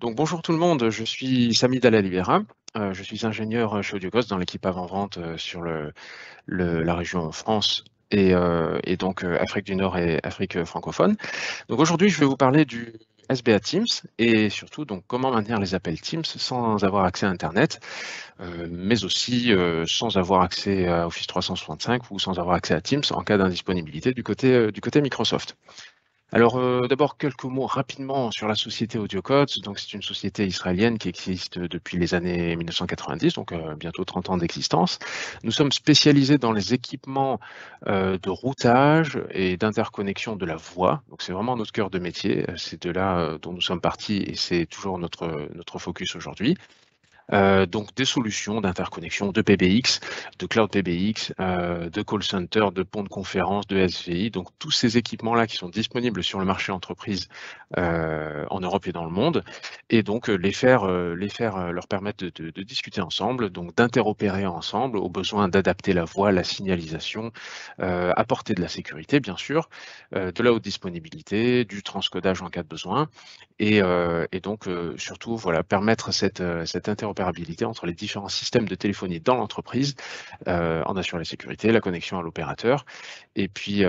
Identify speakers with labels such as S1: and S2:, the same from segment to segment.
S1: Donc bonjour tout le monde, je suis Sami Dalla Libera, je suis ingénieur chez AudioCost dans l'équipe avant-vente sur la région France et donc Afrique du Nord et Afrique francophone. Donc aujourd'hui, je vais vous parler du SBA Teams et surtout donc comment maintenir les appels Teams sans avoir accès à Internet, mais aussi sans avoir accès à Office 365 ou sans avoir accès à Teams en cas d'indisponibilité du côté Microsoft. Alors, d'abord quelques mots rapidement sur la société AudioCodes. Donc c'est une société israélienne qui existe depuis les années 1990, donc bientôt 30 ans d'existence. Nous sommes spécialisés dans les équipements, de routage et d'interconnexion de la voix. Donc c'est vraiment notre cœur de métier, c'est de là, dont nous sommes partis et c'est toujours notre focus aujourd'hui. Donc des solutions d'interconnexion de PBX, de cloud PBX, de call center, de pont de conférence, de SVI. Donc tous ces équipements-là qui sont disponibles sur le marché entreprise en Europe et dans le monde, et donc leur permettre de discuter ensemble, donc d'interopérer ensemble, au besoin d'adapter la voix, la signalisation, apporter de la sécurité bien sûr, de la haute disponibilité, du transcodage en cas de besoin, et donc surtout voilà, permettre cette interopérabilité entre les différents systèmes de téléphonie dans l'entreprise, en assurant la sécurité, la connexion à l'opérateur, et puis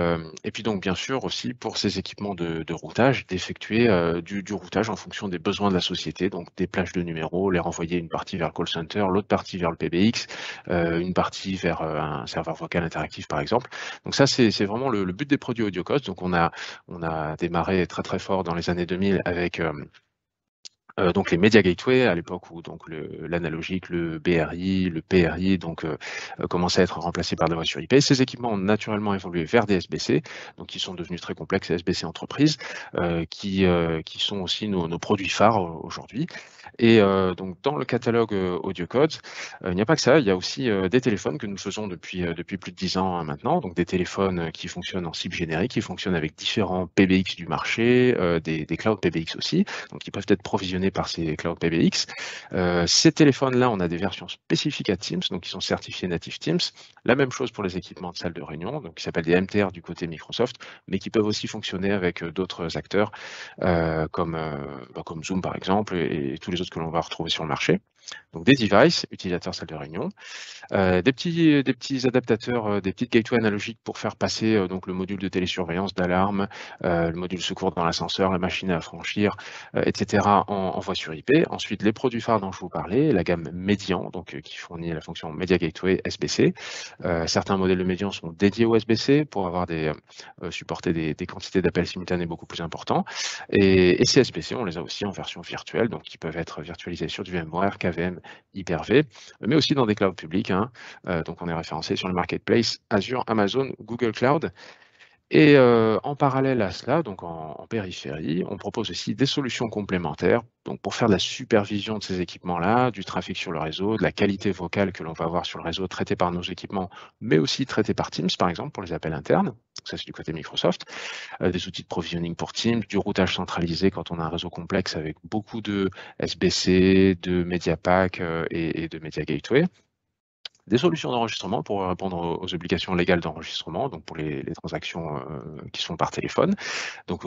S1: donc bien sûr aussi pour ces équipements de routage, d'effectuer du routage en fonction des besoins de la société, donc des plages de numéros, les renvoyer une partie vers le call center, l'autre partie vers le PBX, une partie vers un serveur vocal interactif par exemple. Donc ça c'est vraiment le but des produits AudioCost. Donc on a démarré très très fort dans les années 2000 avec donc les Media Gateway à l'époque où donc l'analogique, le BRI, le PRI donc commençaient à être remplacés par des voix sur IP. Ces équipements ont naturellement évolué vers des SBC, donc qui sont devenus très complexes, SBC Entreprise, qui sont aussi nos produits phares aujourd'hui. Et donc dans le catalogue AudioCodes, il n'y a pas que ça, il y a aussi des téléphones que nous faisons depuis plus de 10 ans maintenant, donc des téléphones qui fonctionnent en cible générique, qui fonctionnent avec différents PBX du marché, des clouds PBX aussi, donc qui peuvent être provisionnés par ces clouds PBX. Ces téléphones-là, on a des versions spécifiques à Teams, donc qui sont certifiés native Teams. La même chose pour les équipements de salle de réunion, donc qui s'appellent des MTR du côté Microsoft, mais qui peuvent aussi fonctionner avec d'autres acteurs comme Zoom par exemple et tous les autres que l'on va retrouver sur le marché. Donc des devices, utilisateurs salle de réunion, des petits adaptateurs, des petites gateways analogiques pour faire passer donc le module de télésurveillance, d'alarme, le module secours dans l'ascenseur, la machine à franchir, etc. en voie sur IP. Ensuite, les produits phares dont je vous parlais, la gamme Médian, donc qui fournit la fonction Media Gateway SBC. Certains modèles de Médian sont dédiés au SBC pour avoir supporter des quantités d'appels simultanés beaucoup plus importants. Et ces SBC, on les a aussi en version virtuelle, donc qui peuvent être virtualisés sur du VMware, KVM, Hyper-V, mais aussi dans des clouds publics, hein. Donc on est référencé sur le marketplace Azure, Amazon, Google Cloud. Et en parallèle à cela, donc en périphérie, on propose aussi des solutions complémentaires, donc pour faire de la supervision de ces équipements-là, du trafic sur le réseau, de la qualité vocale que l'on va avoir sur le réseau traitée par nos équipements, mais aussi traitée par Teams, par exemple, pour les appels internes. Donc ça, c'est du côté Microsoft. Des outils de provisioning pour Teams, du routage centralisé quand on a un réseau complexe avec beaucoup de SBC, de Mediapack et de Media Gateway. Des solutions d'enregistrement pour répondre aux obligations légales d'enregistrement, donc pour les transactions qui sont par téléphone. Donc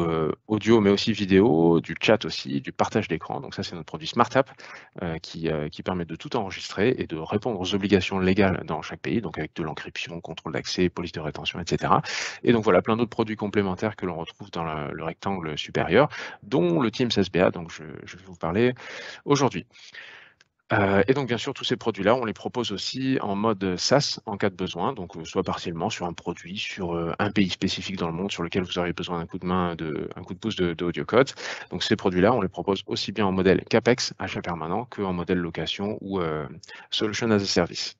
S1: audio, mais aussi vidéo, du chat aussi, du partage d'écran. Donc ça, c'est notre produit SmartApp qui permet de tout enregistrer et de répondre aux obligations légales dans chaque pays, donc avec de l'encryption, contrôle d'accès, police de rétention, etc. Et donc voilà, plein d'autres produits complémentaires que l'on retrouve dans le rectangle supérieur, dont le Teams SBA, donc je vais vous parler aujourd'hui. Et donc bien sûr, tous ces produits-là, on les propose aussi en mode SaaS en cas de besoin, donc soit partiellement sur un produit, sur un pays spécifique dans le monde sur lequel vous aurez besoin d'un coup de main, un coup de pouce d'AudioCodes. Donc ces produits-là, on les propose aussi bien en modèle CAPEX, achat permanent, qu'en modèle location ou Solution as a Service.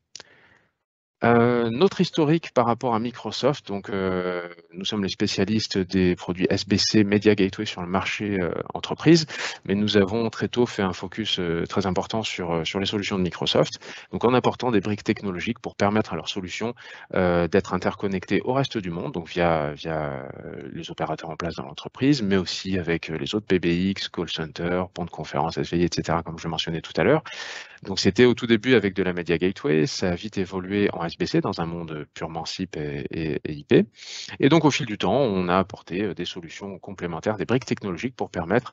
S1: Notre historique par rapport à Microsoft, donc nous sommes les spécialistes des produits SBC Media Gateway sur le marché entreprise, mais nous avons très tôt fait un focus très important sur les solutions de Microsoft, donc en apportant des briques technologiques pour permettre à leurs solutions d'être interconnectées au reste du monde, donc via les opérateurs en place dans l'entreprise, mais aussi avec les autres PBX, call center, pont de conférence, SVI, etc., comme je mentionnais tout à l'heure. Donc c'était au tout début avec de la Media Gateway, ça a vite évolué en SBC dans un monde purement SIP et IP. Et donc au fil du temps, on a apporté des solutions complémentaires, des briques technologiques pour permettre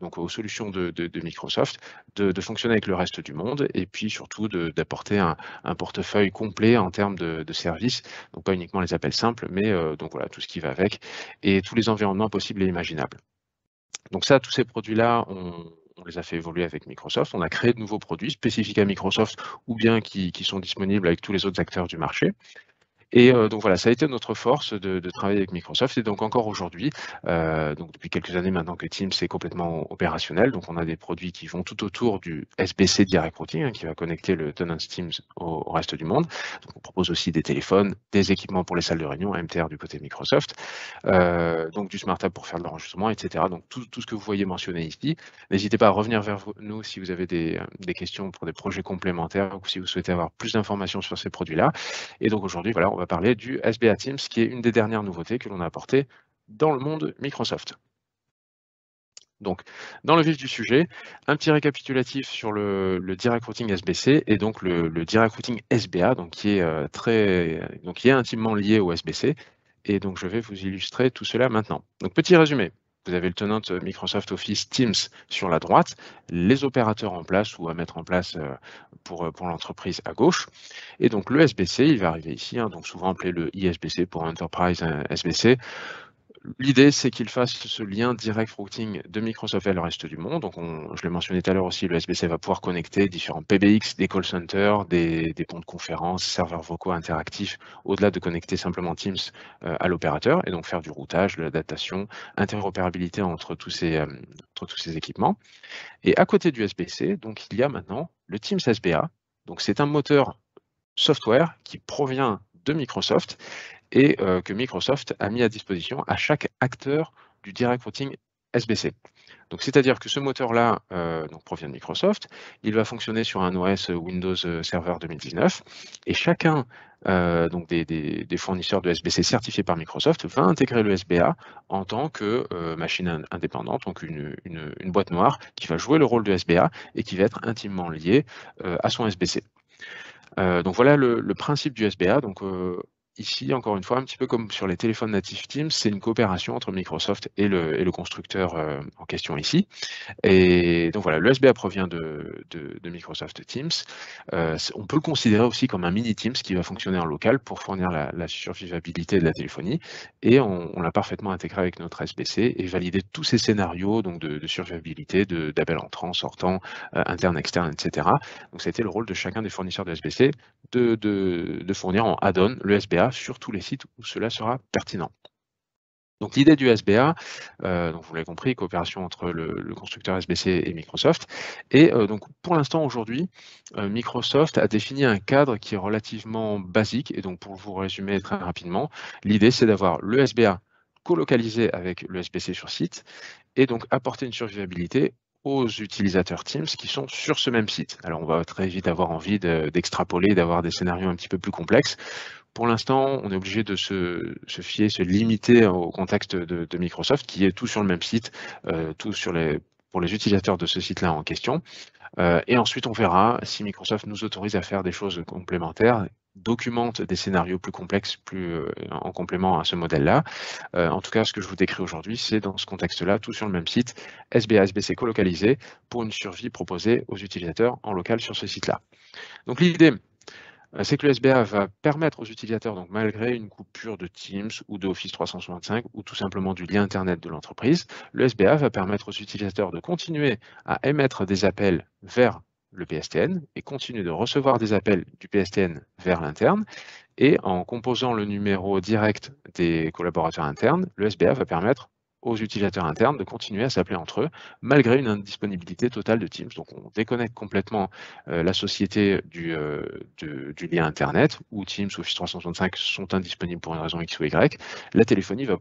S1: donc aux solutions de Microsoft de fonctionner avec le reste du monde et puis surtout d'apporter un portefeuille complet en termes de services, donc pas uniquement les appels simples, mais donc voilà, tout ce qui va avec et tous les environnements possibles et imaginables. Donc ça, tous ces produits-là, on les a fait évoluer avec Microsoft. On a créé de nouveaux produits spécifiques à Microsoft ou bien qui sont disponibles avec tous les autres acteurs du marché. Et donc voilà, ça a été notre force de travailler avec Microsoft et donc encore aujourd'hui, donc depuis quelques années maintenant que Teams est complètement opérationnel, donc on a des produits qui vont tout autour du SBC Direct Routing, hein, qui va connecter le tenant Teams au reste du monde. Donc on propose aussi des téléphones, des équipements pour les salles de réunion, MTR du côté Microsoft, donc du Smart Hub pour faire de l'enregistrement, etc. Donc tout ce que vous voyez mentionné ici. N'hésitez pas à revenir vers nous si vous avez des questions pour des projets complémentaires ou si vous souhaitez avoir plus d'informations sur ces produits-là. Et donc aujourd'hui, voilà, on va parler du SBA Teams, qui est une des dernières nouveautés que l'on a apportées dans le monde Microsoft. Donc, dans le vif du sujet, un petit récapitulatif sur le Direct Routing SBC et donc le Direct Routing SBA, donc qui est intimement lié au SBC. Et donc, je vais vous illustrer tout cela maintenant. Donc, petit résumé. Vous avez le tenant Microsoft Office Teams sur la droite, les opérateurs en place ou à mettre en place pour l'entreprise à gauche. Et donc le SBC, il va arriver ici, hein, donc souvent appelé le ISBC pour Enterprise SBC. L'idée, c'est qu'il fasse ce lien direct routing de Microsoft vers le reste du monde. Donc, je l'ai mentionné tout à l'heure aussi, le SBC va pouvoir connecter différents PBX, des call centers, des ponts de conférences, serveurs vocaux interactifs, au-delà de connecter simplement Teams à l'opérateur, et donc faire du routage, de l'adaptation, interopérabilité entre tous ces équipements. Et à côté du SBC, donc, il y a maintenant le Teams SBA. Donc, c'est un moteur software qui provient de Microsoft et que Microsoft a mis à disposition à chaque acteur du Direct Routing SBC. Donc, c'est-à-dire que ce moteur-là provient de Microsoft, il va fonctionner sur un OS Windows Server 2019, et chacun des fournisseurs de SBC certifiés par Microsoft va intégrer le SBA en tant que machine indépendante, donc une boîte noire qui va jouer le rôle de SBA et qui va être intimement liée à son SBC. Donc voilà le principe du SBA. Donc ici, encore une fois, un petit peu comme sur les téléphones natifs Teams, c'est une coopération entre Microsoft et le constructeur en question ici. Et donc voilà, le SBA provient de Microsoft Teams. On peut le considérer aussi comme un mini Teams qui va fonctionner en local pour fournir la survivabilité de la téléphonie. Et on l'a parfaitement intégré avec notre SBC et validé tous ces scénarios donc de survivabilité, d'appels entrants, sortants, internes, externes, etc. Donc ça a été le rôle de chacun des fournisseurs de SBC de fournir en add-on le SBA sur tous les sites où cela sera pertinent. Donc l'idée du SBA, donc vous l'avez compris, coopération entre le constructeur SBC et Microsoft. Et donc pour l'instant aujourd'hui, Microsoft a défini un cadre qui est relativement basique. Et donc pour vous résumer très rapidement, l'idée c'est d'avoir le SBA colocalisé avec le SBC sur site et donc apporter une survivabilité aux utilisateurs Teams qui sont sur ce même site. Alors on va très vite avoir envie d'extrapoler, d'avoir des scénarios un petit peu plus complexes. Pour l'instant, on est obligé de se limiter au contexte de Microsoft, qui est tout sur le même site, pour les utilisateurs de ce site-là en question. Et ensuite, on verra si Microsoft nous autorise à faire des choses complémentaires, documente des scénarios plus complexes, en complément à ce modèle-là. En tout cas, ce que je vous décris aujourd'hui, c'est dans ce contexte-là, tout sur le même site, SBA, SBC colocalisé, pour une survie proposée aux utilisateurs en local sur ce site-là. Donc l'idée, c'est que le SBA va permettre aux utilisateurs, donc malgré une coupure de Teams ou de Office 365 ou tout simplement du lien Internet de l'entreprise, le SBA va permettre aux utilisateurs de continuer à émettre des appels vers le PSTN et continuer de recevoir des appels du PSTN vers l'interne. Et en composant le numéro direct des collaborateurs internes, le SBA va permettre aux utilisateurs internes de continuer à s'appeler entre eux, malgré une indisponibilité totale de Teams. Donc on déconnecte complètement la société du lien Internet, où Teams ou Office 365 sont indisponibles pour une raison X ou Y. La téléphonie va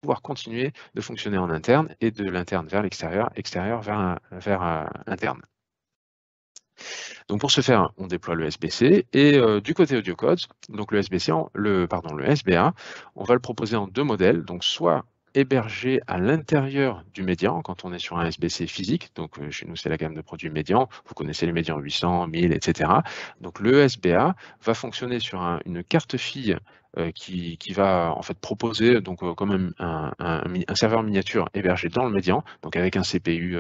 S1: pouvoir continuer de fonctionner en interne et de l'interne vers l'extérieur, extérieur vers interne. Donc pour ce faire, on déploie le SBC et du côté AudioCodes, donc le SBA, on va le proposer en deux modèles. Donc soit hébergé à l'intérieur du médian quand on est sur un SBC physique. Donc chez nous, c'est la gamme de produits médians. Vous connaissez les médians 800, 1000, etc. Donc le SBA va fonctionner sur une carte fille qui va en fait proposer donc quand même un serveur miniature hébergé dans le médian, donc avec un CPU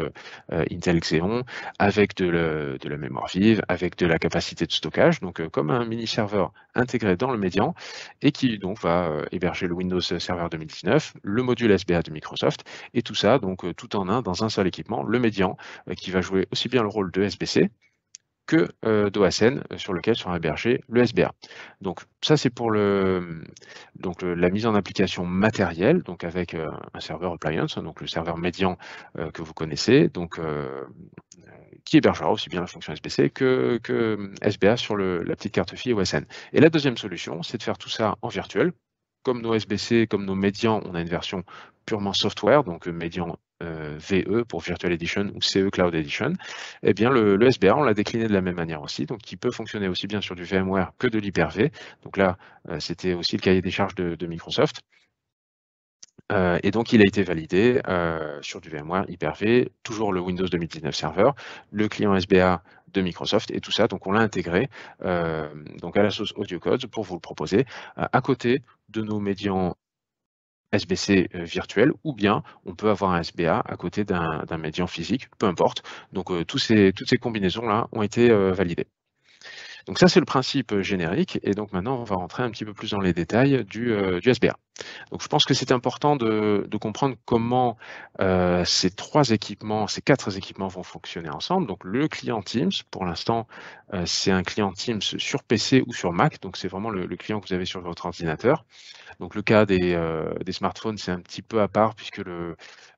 S1: Intel Xeon, avec de la mémoire vive, avec de la capacité de stockage, donc comme un mini serveur intégré dans le médian et qui donc va héberger le Windows Server 2019, le module SBA de Microsoft et tout ça donc tout en un dans un seul équipement, le médian qui va jouer aussi bien le rôle de SBC que d'OSN sur lequel sera hébergé le SBA. Donc ça c'est pour la mise en application matérielle, donc avec un serveur appliance, donc le serveur médian que vous connaissez, donc qui hébergera aussi bien la fonction SBC que SBA sur la petite carte fille OSN. Et la deuxième solution, c'est de faire tout ça en virtuel. Comme nos SBC, comme nos médians, on a une version purement software, donc médian VE pour Virtual Edition ou CE Cloud Edition. Eh bien, le SBA, on l'a décliné de la même manière aussi, donc qui peut fonctionner aussi bien sur du VMware que de l'Hyper-V. Donc là, c'était aussi le cahier des charges de Microsoft. Et donc il a été validé sur du VMware Hyper-V, toujours le Windows 2019 Server, le client SBA de Microsoft et tout ça, donc on l'a intégré donc à la sauce AudioCodes pour vous le proposer à côté de nos médians SBC virtuel, ou bien on peut avoir un SBA à côté d'un médian physique, peu importe. Donc toutes ces combinaisons-là ont été validées. Donc ça, c'est le principe générique. Et donc maintenant, on va rentrer un petit peu plus dans les détails du SBA. Donc je pense que c'est important de comprendre comment ces quatre équipements vont fonctionner ensemble. Donc le client Teams, pour l'instant, c'est un client Teams sur PC ou sur Mac. Donc c'est vraiment le client que vous avez sur votre ordinateur. Donc le cas des smartphones, c'est un petit peu à part puisque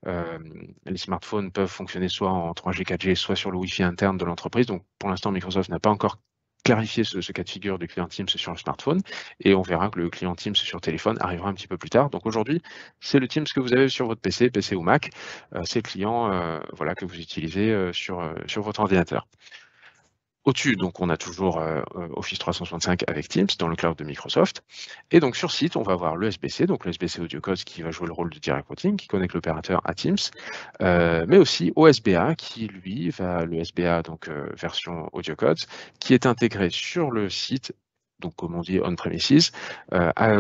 S1: les smartphones peuvent fonctionner soit en 3G, 4G, soit sur le Wi-Fi interne de l'entreprise. Donc pour l'instant, Microsoft n'a pas encore clarifié ce cas de figure du client Teams sur le smartphone et on verra que le client Teams sur téléphone arrivera un petit peu plus tard. Donc aujourd'hui, c'est le Teams que vous avez sur votre PC ou Mac. C'est le client voilà, que vous utilisez sur votre ordinateur. Au-dessus, donc, on a toujours Office 365 avec Teams dans le cloud de Microsoft. Et donc, sur site, on va avoir le SBC, donc le SBC AudioCodes qui va jouer le rôle de direct routing, qui connecte l'opérateur à Teams, mais aussi au SBA qui, lui, le SBA, donc version AudioCodes, qui est intégré sur le site, donc comme on dit on-premises,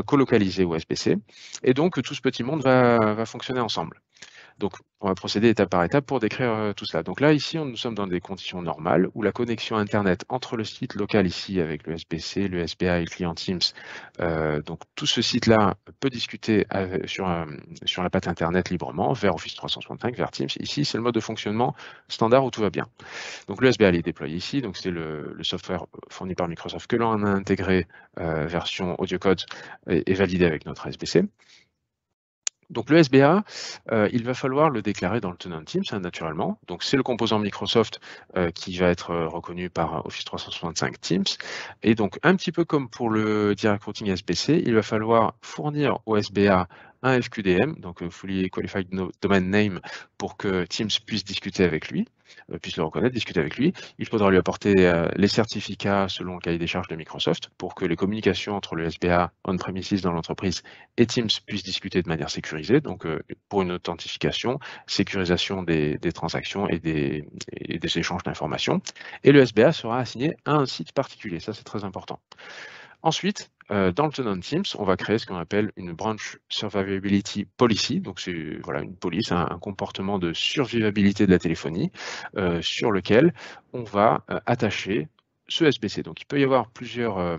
S1: colocalisé au SBC. Et donc, tout ce petit monde va fonctionner ensemble. Donc, on va procéder étape par étape pour décrire tout cela. Donc là, ici, nous sommes dans des conditions normales où la connexion Internet entre le site local ici avec le SBC, le SBA et le client Teams, donc tout ce site-là peut discuter sur la patte Internet librement vers Office 365, vers Teams. Ici, c'est le mode de fonctionnement standard où tout va bien. Donc le SBA est déployé ici, donc c'est le software fourni par Microsoft que l'on a intégré version AudioCodes et validé avec notre SBC. Donc le SBA, il va falloir le déclarer dans le tenant Teams, naturellement. Donc c'est le composant Microsoft qui va être reconnu par Office 365 Teams. Et donc un petit peu comme pour le Direct Routing SBC, il va falloir fournir au SBA un FQDM, donc Fully Qualified Domain Name, pour que Teams puisse discuter avec lui, puisse le reconnaître, discuter avec lui. Il faudra lui apporter les certificats selon le cahier des charges de Microsoft pour que les communications entre le SBA on-premises dans l'entreprise et Teams puissent discuter de manière sécurisée, donc pour une authentification, sécurisation des transactions et des échanges d'informations. Et le SBA sera assigné à un site particulier, ça c'est très important. Ensuite, dans le tenant Teams, on va créer ce qu'on appelle une branch survivability policy. Donc c'est voilà, une police, un comportement de survivabilité de la téléphonie sur lequel on va attacher ce SBC. Donc il peut y avoir plusieurs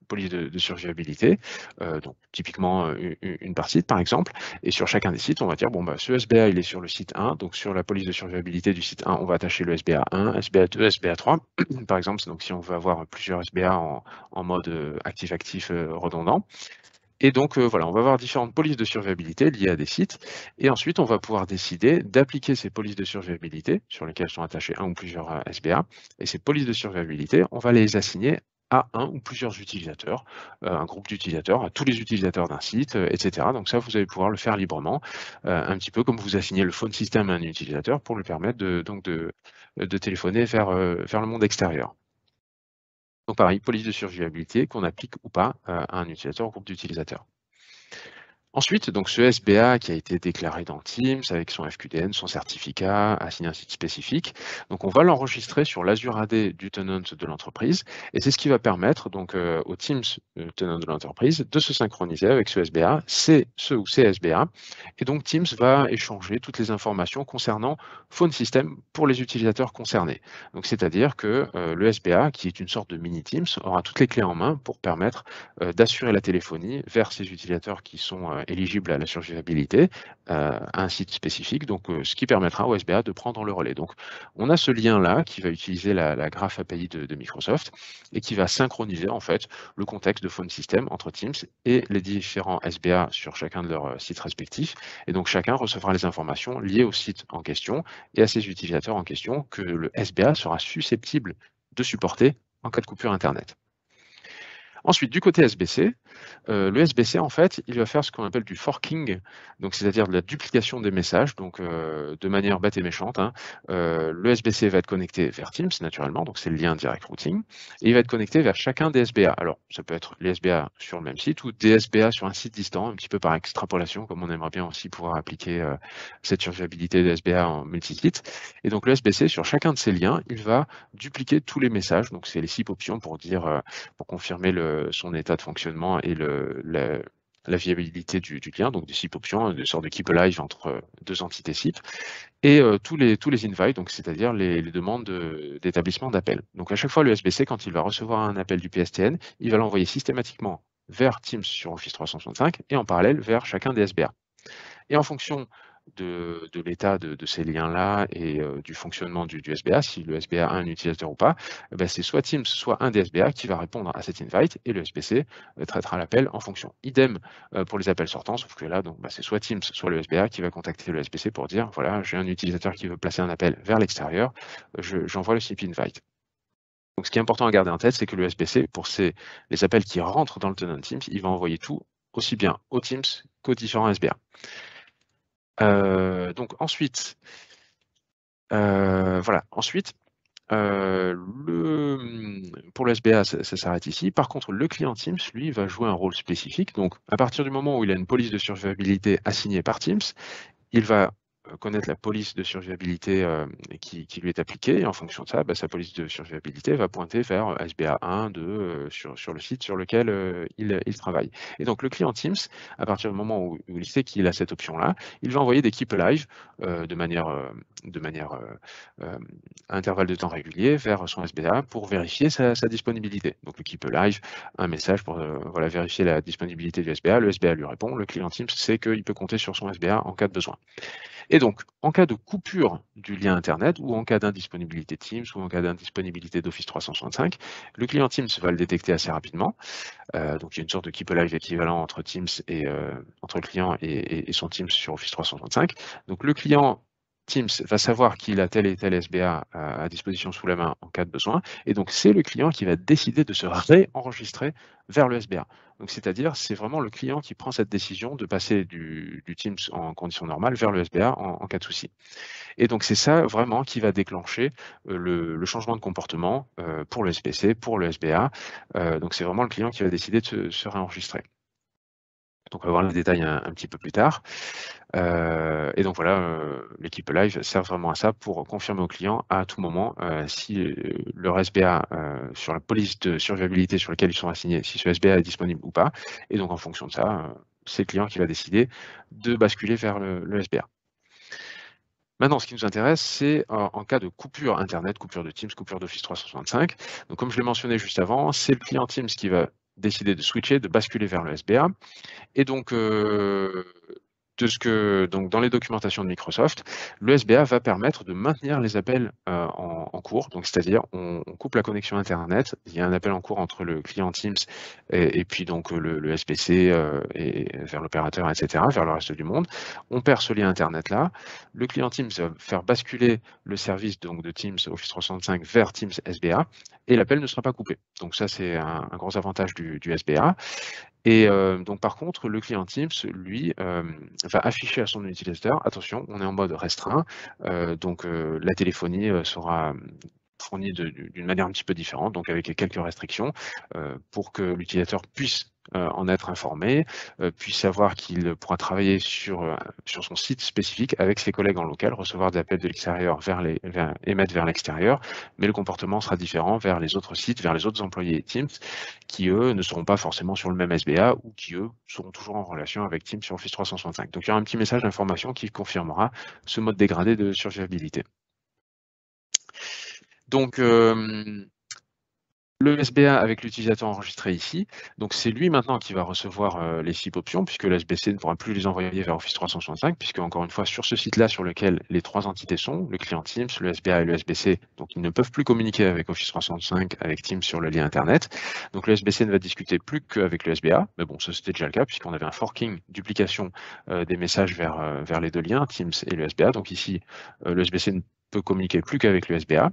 S1: polices de survivabilité, donc typiquement une par site par exemple, et sur chacun des sites, on va dire, bon, bah, ce SBA il est sur le site 1, donc sur la police de survivabilité du site 1, on va attacher le SBA 1, SBA 2, SBA 3, par exemple, donc si on veut avoir plusieurs SBA en mode actif-actif redondant. Et donc voilà, on va avoir différentes polices de survivabilité liées à des sites, et ensuite on va pouvoir décider d'appliquer ces polices de survivabilité sur lesquelles sont attachés un ou plusieurs SBA, et ces polices de survivabilité, on va les assigner à un ou plusieurs utilisateurs, un groupe d'utilisateurs, à tous les utilisateurs d'un site, etc. Donc ça, vous allez pouvoir le faire librement, un petit peu comme vous assignez le phone system à un utilisateur pour lui permettre de téléphoner vers le monde extérieur. Donc pareil, police de survivabilité qu'on applique ou pas à un utilisateur ou groupe d'utilisateurs. Ensuite, donc ce SBA qui a été déclaré dans Teams avec son FQDN, son certificat, assigné à un site spécifique, donc on va l'enregistrer sur l'Azure AD du tenant de l'entreprise et c'est ce qui va permettre donc au Teams tenant de l'entreprise de se synchroniser avec ce SBA, ce ou ces SBA et donc Teams va échanger toutes les informations concernant Phone System pour les utilisateurs concernés. Donc c'est-à-dire que le SBA, qui est une sorte de mini Teams, aura toutes les clés en main pour permettre d'assurer la téléphonie vers ces utilisateurs qui sont éligibles à la survivabilité à un site spécifique, donc ce qui permettra au SBA de prendre le relais. Donc on a ce lien-là qui va utiliser la Graph API de Microsoft et qui va synchroniser en fait le contexte de Phone System entre Teams et les différents SBA sur chacun de leurs sites respectifs. Et donc chacun recevra les informations liées au site en question et à ses utilisateurs en question que le SBA sera susceptible de supporter en cas de coupure Internet. Ensuite, du côté SBC, le SBC, en fait, il va faire ce qu'on appelle du forking, donc c'est-à-dire de la duplication des messages, donc de manière bête et méchante, hein. Le SBC va être connecté vers Teams, naturellement, donc c'est le lien direct routing, et il va être connecté vers chacun des SBA. Alors, ça peut être les SBA sur le même site ou des SBA sur un site distant, un petit peu par extrapolation, comme on aimerait bien aussi pouvoir appliquer cette survivabilité de SBA en multisite. Et donc, le SBC, sur chacun de ces liens, il va dupliquer tous les messages, donc c'est les 6 options pour dire pour confirmer son état de fonctionnement et la viabilité du lien, donc des SIP options, de sorte de keep alive entre deux entités SIP, et tous les invites, donc c'est-à-dire les demandes d'établissement d'appel. Donc à chaque fois, le SBC, quand il va recevoir un appel du PSTN, il va l'envoyer systématiquement vers Teams sur Office 365 et en parallèle vers chacun des SBA. Et en fonction de l'état de ces liens-là et du fonctionnement du SBA, si le SBA a un utilisateur ou pas, c'est soit Teams, soit un des SBA qui va répondre à cet invite et le SBC traitera l'appel en fonction. Idem pour les appels sortants, sauf que là, c'est soit Teams, soit le SBA qui va contacter le SBC pour dire, voilà, j'ai un utilisateur qui veut placer un appel vers l'extérieur, j'envoie le SIP invite. Donc ce qui est important à garder en tête, c'est que le SBC, pour les appels qui rentrent dans le tenant Teams, il va envoyer tout aussi bien aux Teams qu'aux différents SBA. Donc ensuite, voilà. Ensuite, pour le SBA, ça s'arrête ici. Par contre, le client Teams, lui, va jouer un rôle spécifique. Donc, à partir du moment où il a une police de survivabilité assignée par Teams, il va connaître la police de survivabilité qui lui est appliquée. Et en fonction de ça, sa police de survivabilité va pointer vers SBA 1, 2 sur le site sur lequel il travaille. Et donc, le client Teams, à partir du moment où il sait qu'il a cette option-là, il va envoyer des keep alive de manière à intervalle de temps régulier vers son SBA pour vérifier sa disponibilité. Donc, le keep alive, un message pour voilà, vérifier la disponibilité du SBA. Le SBA lui répond. Le client Teams sait qu'il peut compter sur son SBA en cas de besoin. Et donc, en cas de coupure du lien Internet ou en cas d'indisponibilité Teams ou en cas d'indisponibilité d'Office 365, le client Teams va le détecter assez rapidement. Donc, il y a une sorte de keep alive équivalent entre Teams et entre le client et son Teams sur Office 365. Donc, le client Teams va savoir qu'il a tel et tel SBA à disposition sous la main en cas de besoin. Et donc, c'est le client qui va décider de se réenregistrer vers le SBA. Donc, c'est-à-dire, c'est vraiment le client qui prend cette décision de passer du Teams en conditions normales vers le SBA en cas de souci. Et donc, c'est ça vraiment qui va déclencher le changement de comportement pour le SBC, pour le SBA. Donc, c'est vraiment le client qui va décider de se réenregistrer. Donc, on va voir les détails un petit peu plus tard. Et donc voilà, l'équipe live sert vraiment à ça pour confirmer au client à tout moment si leur SBA sur la police de survivabilité sur laquelle ils sont assignés, si ce SBA est disponible ou pas. Et donc en fonction de ça, c'est le client qui va décider de basculer vers le SBA. Maintenant, ce qui nous intéresse, c'est en cas de coupure Internet, coupure de Teams, coupure d'Office 365. Donc comme je l'ai mentionné juste avant, c'est le client Teams qui va décider de switcher, de basculer vers le SBA. Et donc, donc dans les documentations de Microsoft, le SBA va permettre de maintenir les appels en cours. Donc, c'est-à-dire, on coupe la connexion Internet. Il y a un appel en cours entre le client Teams et puis donc le SBC et vers l'opérateur, etc., vers le reste du monde. On perd ce lien Internet-là. Le client Teams va faire basculer le service donc, de Teams Office 365 vers Teams SBA et l'appel ne sera pas coupé. Donc, ça, c'est un gros avantage du SBA. Et donc par contre, le client Teams, lui, va afficher à son utilisateur: attention, on est en mode restreint, donc la téléphonie sera fournie d'une manière un petit peu différente, donc avec quelques restrictions, pour que l'utilisateur puisse en être informé, puisse savoir qu'il pourra travailler sur son site spécifique avec ses collègues en local, recevoir des appels de l'extérieur émettre vers l'extérieur, mais le comportement sera différent vers les autres sites, vers les autres employés Teams, qui eux ne seront pas forcément sur le même SBA ou qui eux seront toujours en relation avec Teams sur Office 365. Donc il y aura un petit message d'information qui confirmera ce mode dégradé de survivabilité. Donc le SBA avec l'utilisateur enregistré ici, donc c'est lui maintenant qui va recevoir les SIP options, puisque le SBC ne pourra plus les envoyer vers Office 365, puisque encore une fois, sur ce site-là sur lequel les trois entités sont, le client Teams, le SBA et le SBC, donc ils ne peuvent plus communiquer avec Office 365, avec Teams sur le lien Internet. Donc le SBC ne va discuter plus qu'avec le SBA, mais bon, ça c'était déjà le cas, puisqu'on avait un forking, duplication des messages vers les deux liens, Teams et le SBA. Donc ici, le SBC ne peut communiquer plus qu'avec le SBA.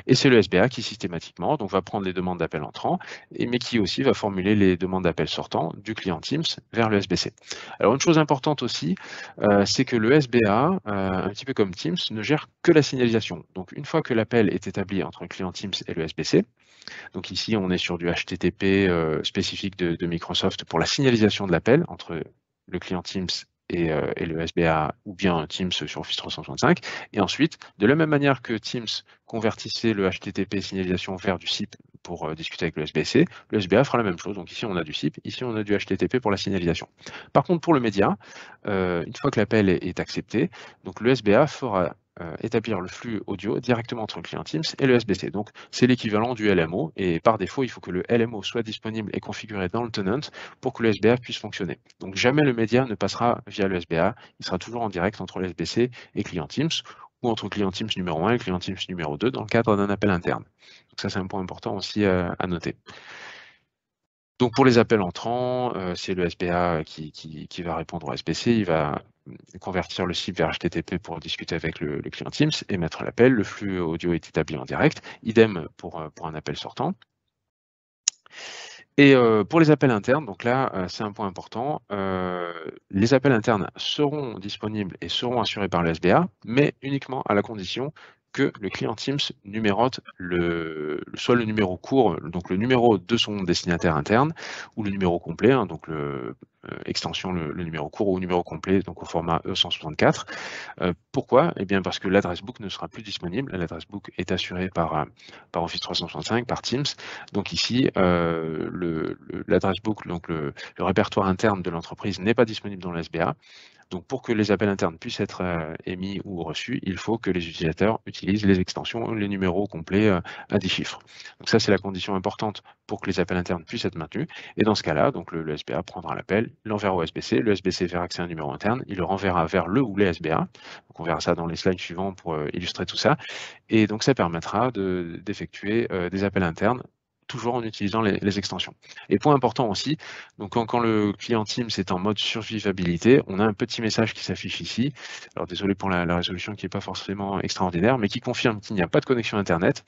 S1: Et c'est le SBA qui systématiquement donc, va prendre les demandes d'appel entrants, mais qui aussi va formuler les demandes d'appel sortants du client Teams vers le SBC. Alors une chose importante aussi, c'est que le SBA, un petit peu comme Teams, ne gère que la signalisation. Donc une fois que l'appel est établi entre le client Teams et le SBC, donc ici on est sur du HTTP spécifique de Microsoft pour la signalisation de l'appel entre le client Teams et le SBA ou bien Teams sur Office 365. Et ensuite, de la même manière que Teams convertissait le HTTP signalisation vers du SIP pour discuter avec le SBC, le SBA fera la même chose. Donc ici, on a du SIP, ici, on a du HTTP pour la signalisation. Par contre, pour le média, une fois que l'appel est accepté, donc le SBA fera établir le flux audio directement entre le client Teams et le SBC. Donc, c'est l'équivalent du LMO et par défaut, il faut que le LMO soit disponible et configuré dans le tenant pour que le SBA puisse fonctionner. Donc, jamais le média ne passera via le SBA, il sera toujours en direct entre le SBC et client Teams ou entre client Teams numéro 1 et client Teams numéro 2 dans le cadre d'un appel interne. Donc, ça, c'est un point important aussi à noter. Donc pour les appels entrants, c'est le SBA qui va répondre au SBC, il va convertir le SIP vers HTTP pour discuter avec le client Teams, émettre l'appel, le flux audio est établi en direct, idem pour un appel sortant. Et pour les appels internes, donc là, c'est un point important, les appels internes seront disponibles et seront assurés par le SBA, mais uniquement à la condition que le client Teams numérote soit le numéro court, donc le numéro de son destinataire interne, ou le numéro complet, hein, donc extension le numéro court ou numéro complet, donc au format E164. Pourquoi? Eh bien parce que l'adresse book ne sera plus disponible. L'adresse book est assurée par Office 365, par Teams. Donc ici, l'adresse book, donc le répertoire interne de l'entreprise n'est pas disponible dans le SBA. Donc pour que les appels internes puissent être émis ou reçus, il faut que les utilisateurs utilisent les extensions, les numéros complets à 10 chiffres. Donc ça, c'est la condition importante pour que les appels internes puissent être maintenus. Et dans ce cas-là, donc le SBA prendra l'appel, l'enverra au SBC, le SBC verra que c'est un numéro interne, il le renverra vers le ou les SBA. Donc on verra ça dans les slides suivants pour illustrer tout ça. Et donc ça permettra d'effectuer des appels internes toujours en utilisant les extensions. Et point important aussi, donc quand le client Teams est en mode survivabilité, on a un petit message qui s'affiche ici. Alors désolé pour la résolution qui n'est pas forcément extraordinaire, mais qui confirme qu'il n'y a pas de connexion Internet.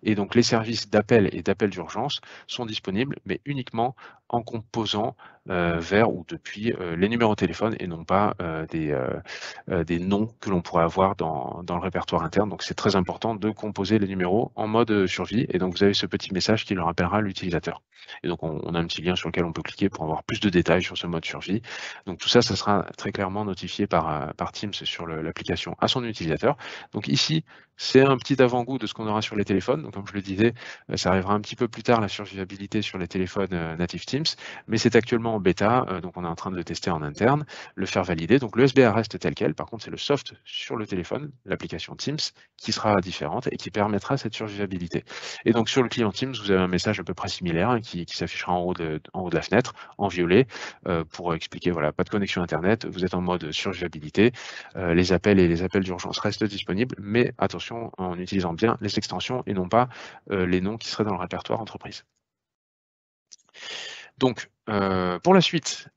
S1: Et donc les services d'appel et d'appel d'urgence sont disponibles, mais uniquement en composant vers ou depuis les numéros de téléphone et non pas des noms que l'on pourrait avoir dans le répertoire interne. Donc c'est très important de composer les numéros en mode survie. Et donc vous avez ce petit message qui le rappellera l'utilisateur. Et donc on a un petit lien sur lequel on peut cliquer pour avoir plus de détails sur ce mode survie. Donc tout ça, ça sera très clairement notifié par Teams sur l'application à son utilisateur. Donc ici, c'est un petit avant-goût de ce qu'on aura sur les téléphones. Donc comme je le disais, ça arrivera un petit peu plus tard, la survivabilité sur les téléphones native Teams, mais c'est actuellement en bêta, donc on est en train de le tester en interne, le faire valider. Donc le SBA reste tel quel, par contre c'est le soft sur le téléphone, l'application Teams, qui sera différente et qui permettra cette survivabilité. Et donc sur le client Teams, vous avez un message à peu près similaire hein, qui s'affichera en haut de la fenêtre, en violet, pour expliquer, voilà, pas de connexion Internet, vous êtes en mode survivabilité, les appels et les appels d'urgence restent disponibles, mais attention, en utilisant bien les extensions et non pas les noms qui seraient dans le répertoire entreprise. Donc, pour la suite,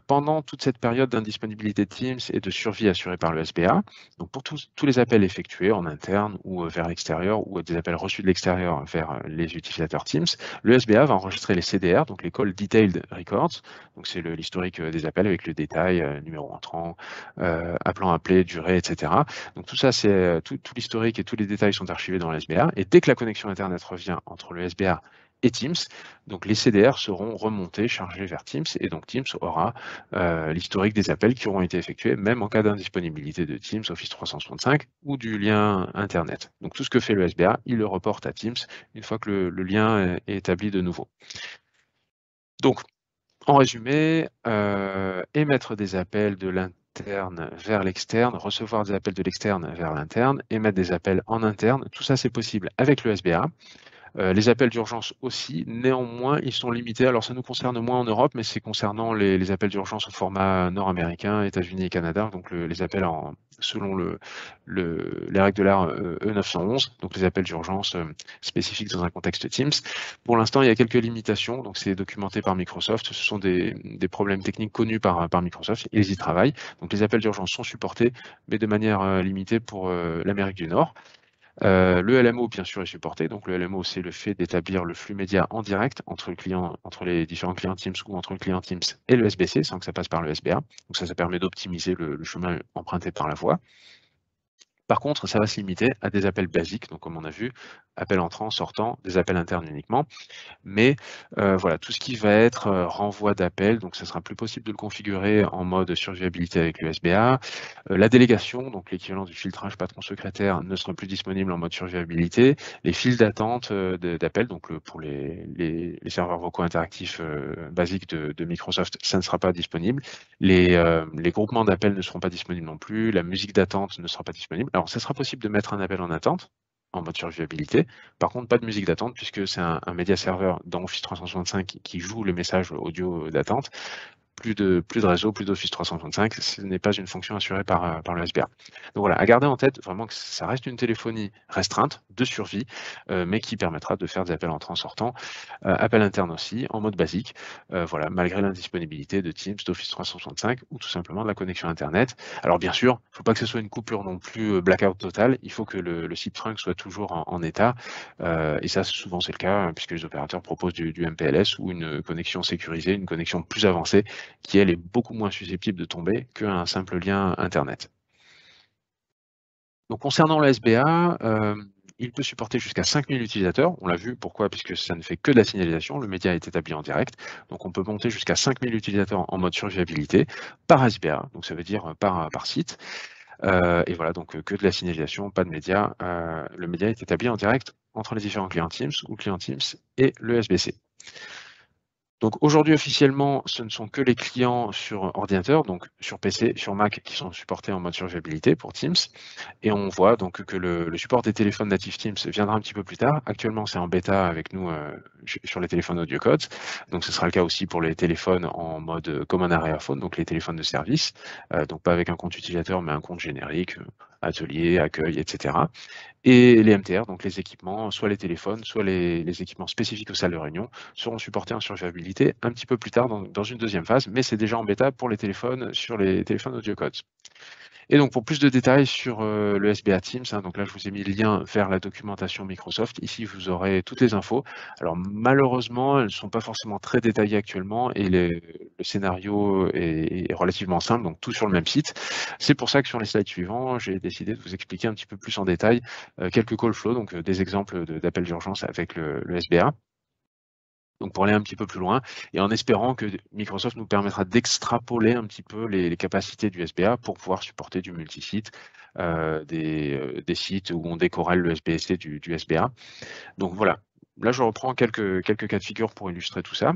S1: pendant toute cette période d'indisponibilité de Teams et de survie assurée par le SBA, donc pour tous les appels effectués en interne ou vers l'extérieur ou des appels reçus de l'extérieur vers les utilisateurs Teams, le SBA va enregistrer les CDR, donc les Call Detailed Records, donc c'est l'historique des appels avec le détail, numéro entrant, appelant appelé, durée, etc. Donc tout ça, c'est tout l'historique et tous les détails sont archivés dans le SBA, et dès que la connexion Internet revient entre le SBA et Teams. Donc les CDR seront remontés, chargés vers Teams, et donc Teams aura l'historique des appels qui auront été effectués, même en cas d'indisponibilité de Teams, Office 365 ou du lien Internet. Donc tout ce que fait le SBA, il le reporte à Teams une fois que le lien est établi de nouveau. Donc, en résumé, émettre des appels de l'interne vers l'externe, recevoir des appels de l'externe vers l'interne, émettre des appels en interne, tout ça c'est possible avec le SBA. Les appels d'urgence aussi, néanmoins, ils sont limités. Alors, ça nous concerne moins en Europe, mais c'est concernant les appels d'urgence au format nord-américain, États-Unis et Canada, donc les appels selon les règles de l'art E911, donc les appels d'urgence spécifiques dans un contexte Teams. Pour l'instant, il y a quelques limitations, donc c'est documenté par Microsoft. Ce sont des problèmes techniques connus par Microsoft, et ils y travaillent. Donc, les appels d'urgence sont supportés, mais de manière limitée pour l'Amérique du Nord. Le LMO, bien sûr, est supporté. Donc, le LMO, c'est le fait d'établir le flux média en direct entre les différents clients Teams ou entre le client Teams et le SBC, sans que ça passe par le SBA. Donc, ça permet d'optimiser le chemin emprunté par la voix. Par contre, ça va se limiter à des appels basiques, donc comme on a vu, appels entrants, sortants, des appels internes uniquement. Mais voilà, tout ce qui va être renvoi d'appels, donc ça sera plus possible de le configurer en mode survivabilité avec le SBA. La délégation, donc l'équivalent du filtrage patron-secrétaire, ne sera plus disponible en mode survivabilité. Les files d'attente d'appels, donc pour les serveurs vocaux interactifs basiques de Microsoft, ça ne sera pas disponible. Les groupements d'appels ne seront pas disponibles non plus. La musique d'attente ne sera pas disponible. Alors, ça sera possible de mettre un appel en attente en mode survivabilité. Par contre, pas de musique d'attente puisque c'est un média serveur dans Office 365 qui joue les messages audio d'attente. Plus de réseau, plus d'Office 365, ce n'est pas une fonction assurée par le SBA. Donc voilà, à garder en tête vraiment que ça reste une téléphonie restreinte, de survie, mais qui permettra de faire des appels entrants sortants, appels internes aussi, en mode basique, voilà, malgré l'indisponibilité de Teams, d'Office 365 ou tout simplement de la connexion Internet. Alors bien sûr, il ne faut pas que ce soit une coupure non plus blackout total, il faut que le site trunk soit toujours en état, et ça souvent c'est le cas puisque les opérateurs proposent du MPLS ou une connexion sécurisée, une connexion plus avancée qui elle est beaucoup moins susceptible de tomber qu'un simple lien Internet. Donc concernant le SBA, il peut supporter jusqu'à 5000 utilisateurs. On l'a vu, pourquoi? Puisque ça ne fait que de la signalisation, le média est établi en direct. Donc on peut monter jusqu'à 5000 utilisateurs en mode survivabilité par SBA, donc ça veut dire par site. Et voilà, donc que de la signalisation, pas de média. Le média est établi en direct entre les différents clients Teams ou clients Teams et le SBC. Donc aujourd'hui officiellement, ce ne sont que les clients sur ordinateur, donc sur PC, sur Mac, qui sont supportés en mode survivabilité pour Teams. Et on voit donc que le support des téléphones natifs Teams viendra un petit peu plus tard. Actuellement, c'est en bêta avec nous sur les téléphones audio codes. Donc ce sera le cas aussi pour les téléphones en mode Common Area Phone, donc les téléphones de service. Donc pas avec un compte utilisateur, mais un compte générique, atelier, accueil, etc. Et les MTR, donc les équipements, soit les téléphones, soit les équipements spécifiques aux salles de réunion, seront supportés en survivabilité un petit peu plus tard dans une deuxième phase, mais c'est déjà en bêta pour les téléphones sur les téléphones audio codes. Et donc pour plus de détails sur le SBA Teams, donc là je vous ai mis le lien vers la documentation Microsoft. Ici vous aurez toutes les infos. Alors malheureusement, elles ne sont pas forcément très détaillées actuellement et le scénario est relativement simple, donc tout sur le même site. C'est pour ça que sur les slides suivants, j'ai décidé de vous expliquer un petit peu plus en détail quelques call flows, donc des exemples d'appels d'urgence avec le SBA. Donc pour aller un petit peu plus loin, et en espérant que Microsoft nous permettra d'extrapoler un petit peu les capacités du SBA pour pouvoir supporter du multisite, des sites où on décorrèle le SBC du SBA. Donc voilà, là je reprends quelques cas de figure pour illustrer tout ça,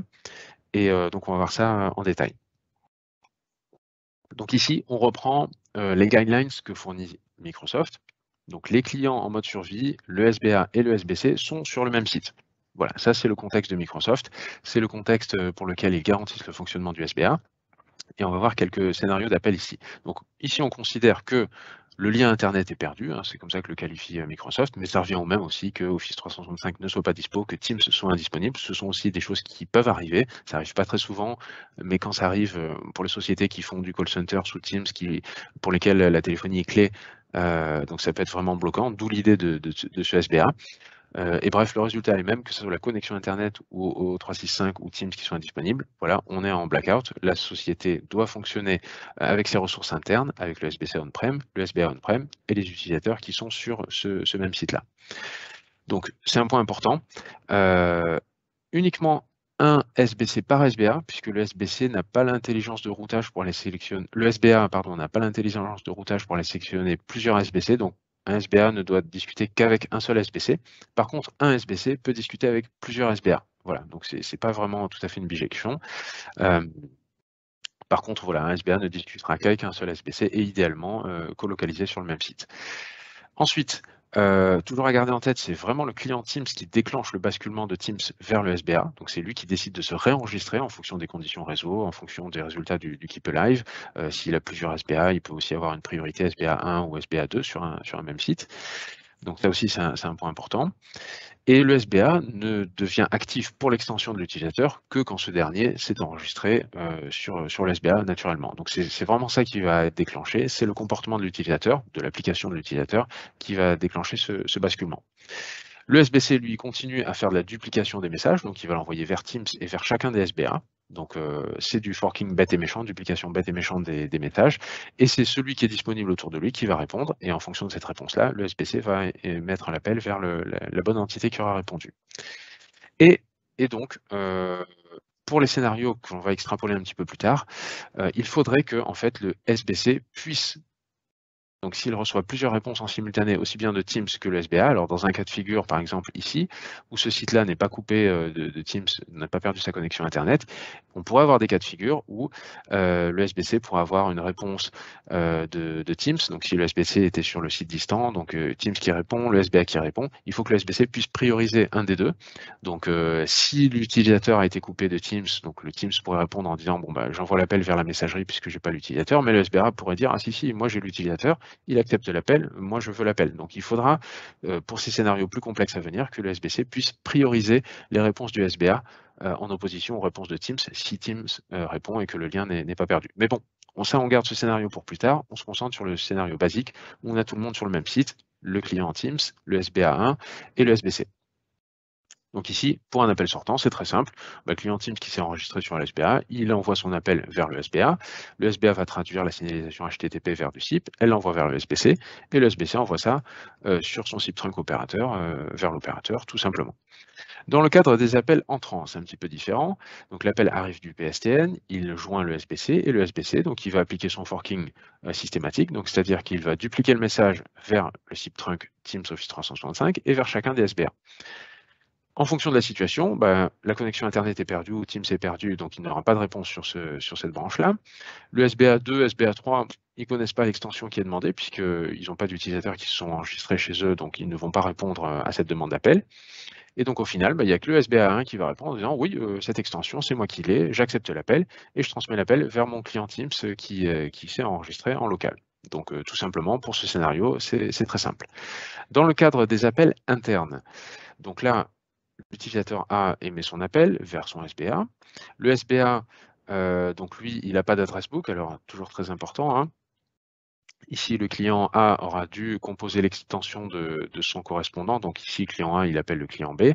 S1: et donc on va voir ça en détail. Donc ici, on reprend les guidelines que fournit Microsoft. Donc les clients en mode survie, le SBA et le SBC sont sur le même site. Voilà, ça c'est le contexte de Microsoft, c'est le contexte pour lequel ils garantissent le fonctionnement du SBA. Et on va voir quelques scénarios d'appel ici. Donc ici, on considère que le lien Internet est perdu, c'est comme ça que le qualifie Microsoft, mais ça revient au même aussi que Office 365 ne soit pas dispo, que Teams soit indisponible. Ce sont aussi des choses qui peuvent arriver. Ça arrive pas très souvent, mais quand ça arrive pour les sociétés qui font du call center sous Teams, pour lesquelles la téléphonie est clé, donc ça peut être vraiment bloquant, d'où l'idée de ce SBA. Et bref, le résultat est même, que ce soit la connexion Internet ou au 365 ou Teams qui sont indisponibles. Voilà, on est en blackout. La société doit fonctionner avec ses ressources internes, avec le SBC on-prem, le SBA on-prem et les utilisateurs qui sont sur ce même site-là. Donc, c'est un point important. uniquement un SBC par SBA, puisque le SBC n'a pas l'intelligence de routage pour aller sélectionner. Le SBA, pardon, n'a pas l'intelligence de routage pour aller sélectionner plusieurs SBC, donc un SBA ne doit discuter qu'avec un seul SBC. Par contre, un SBC peut discuter avec plusieurs SBA. Voilà, donc c'est pas vraiment tout à fait une bijection. Par contre, voilà, un SBA ne discutera qu'avec un seul SBC et idéalement colocalisé sur le même site. Ensuite, toujours à garder en tête, c'est vraiment le client Teams qui déclenche le basculement de Teams vers le SBA. Donc c'est lui qui décide de se réenregistrer en fonction des conditions réseau, en fonction des résultats du Keep Live. S'il a plusieurs SBA, il peut aussi avoir une priorité SBA 1 ou SBA 2 sur un même site. Donc ça aussi, c'est un point important. Et le SBA ne devient actif pour l'extension de l'utilisateur que quand ce dernier s'est enregistré sur le SBA naturellement. Donc c'est vraiment ça qui va être déclenché, c'est le comportement de l'utilisateur, de l'application de l'utilisateur, qui va déclencher ce basculement. Le SBC, lui, continue à faire de la duplication des messages, donc il va l'envoyer vers Teams et vers chacun des SBA. Donc c'est du forking bête et méchant, duplication bête et méchante des messages, et c'est celui qui est disponible autour de lui qui va répondre, et en fonction de cette réponse-là, le SBC va mettre l'appel vers la bonne entité qui aura répondu. Et donc, pour les scénarios qu'on va extrapoler un petit peu plus tard, il faudrait que en fait, le SBC puisse, donc s'il reçoit plusieurs réponses en simultané, aussi bien de Teams que le SBA, alors dans un cas de figure, par exemple ici, où ce site-là n'est pas coupé de Teams, n'a pas perdu sa connexion Internet, on pourrait avoir des cas de figure où le SBC pourrait avoir une réponse de Teams, donc si le SBC était sur le site distant, donc Teams qui répond, le SBA qui répond, il faut que le SBC puisse prioriser un des deux. Donc si l'utilisateur a été coupé de Teams, donc le Teams pourrait répondre en disant bon bah j'envoie l'appel vers la messagerie puisque j'ai pas l'utilisateur, mais le SBA pourrait dire ah si moi j'ai l'utilisateur, il accepte l'appel, moi je veux l'appel. Donc il faudra, pour ces scénarios plus complexes à venir, que le SBC puisse prioriser les réponses du SBA en opposition aux réponses de Teams, si Teams répond et que le lien n'est pas perdu. Mais bon, on garde ce scénario pour plus tard, on se concentre sur le scénario basique, où on a tout le monde sur le même site, le client Teams, le SBA1 et le SBC. Donc ici, pour un appel sortant, c'est très simple. Le client Teams qui s'est enregistré sur le SBA, il envoie son appel vers le SBA. Le SBA va traduire la signalisation HTTP vers du SIP, elle l'envoie vers le SBC, et le SBC envoie ça sur son SIP trunk opérateur vers l'opérateur, tout simplement. Dans le cadre des appels entrants, c'est un petit peu différent. Donc l'appel arrive du PSTN, il joint le SBC et le SBC, donc il va appliquer son forking systématique, donc c'est-à-dire qu'il va dupliquer le message vers le SIP trunk Teams Office 365 et vers chacun des SBA. En fonction de la situation, la connexion Internet est perdue ou Teams est perdu, donc il n'aura pas de réponse sur cette branche-là. Le SBA2, SBA3, ils ne connaissent pas l'extension qui est demandée, puisqu'ils n'ont pas d'utilisateurs qui se sont enregistrés chez eux, donc ils ne vont pas répondre à cette demande d'appel. Et donc au final, il n'y a que le SBA1 qui va répondre en disant oui, cette extension, c'est moi qui l'ai, j'accepte l'appel, et je transmets l'appel vers mon client Teams qui s'est enregistré en local. Donc tout simplement, pour ce scénario, c'est très simple. Dans le cadre des appels internes, donc là, l'utilisateur A émet son appel vers son SBA. Le SBA, donc lui, il n'a pas d'adresse book, alors toujours très important, hein. Ici, le client A aura dû composer l'extension de son correspondant. Donc ici, client A, il appelle le client B.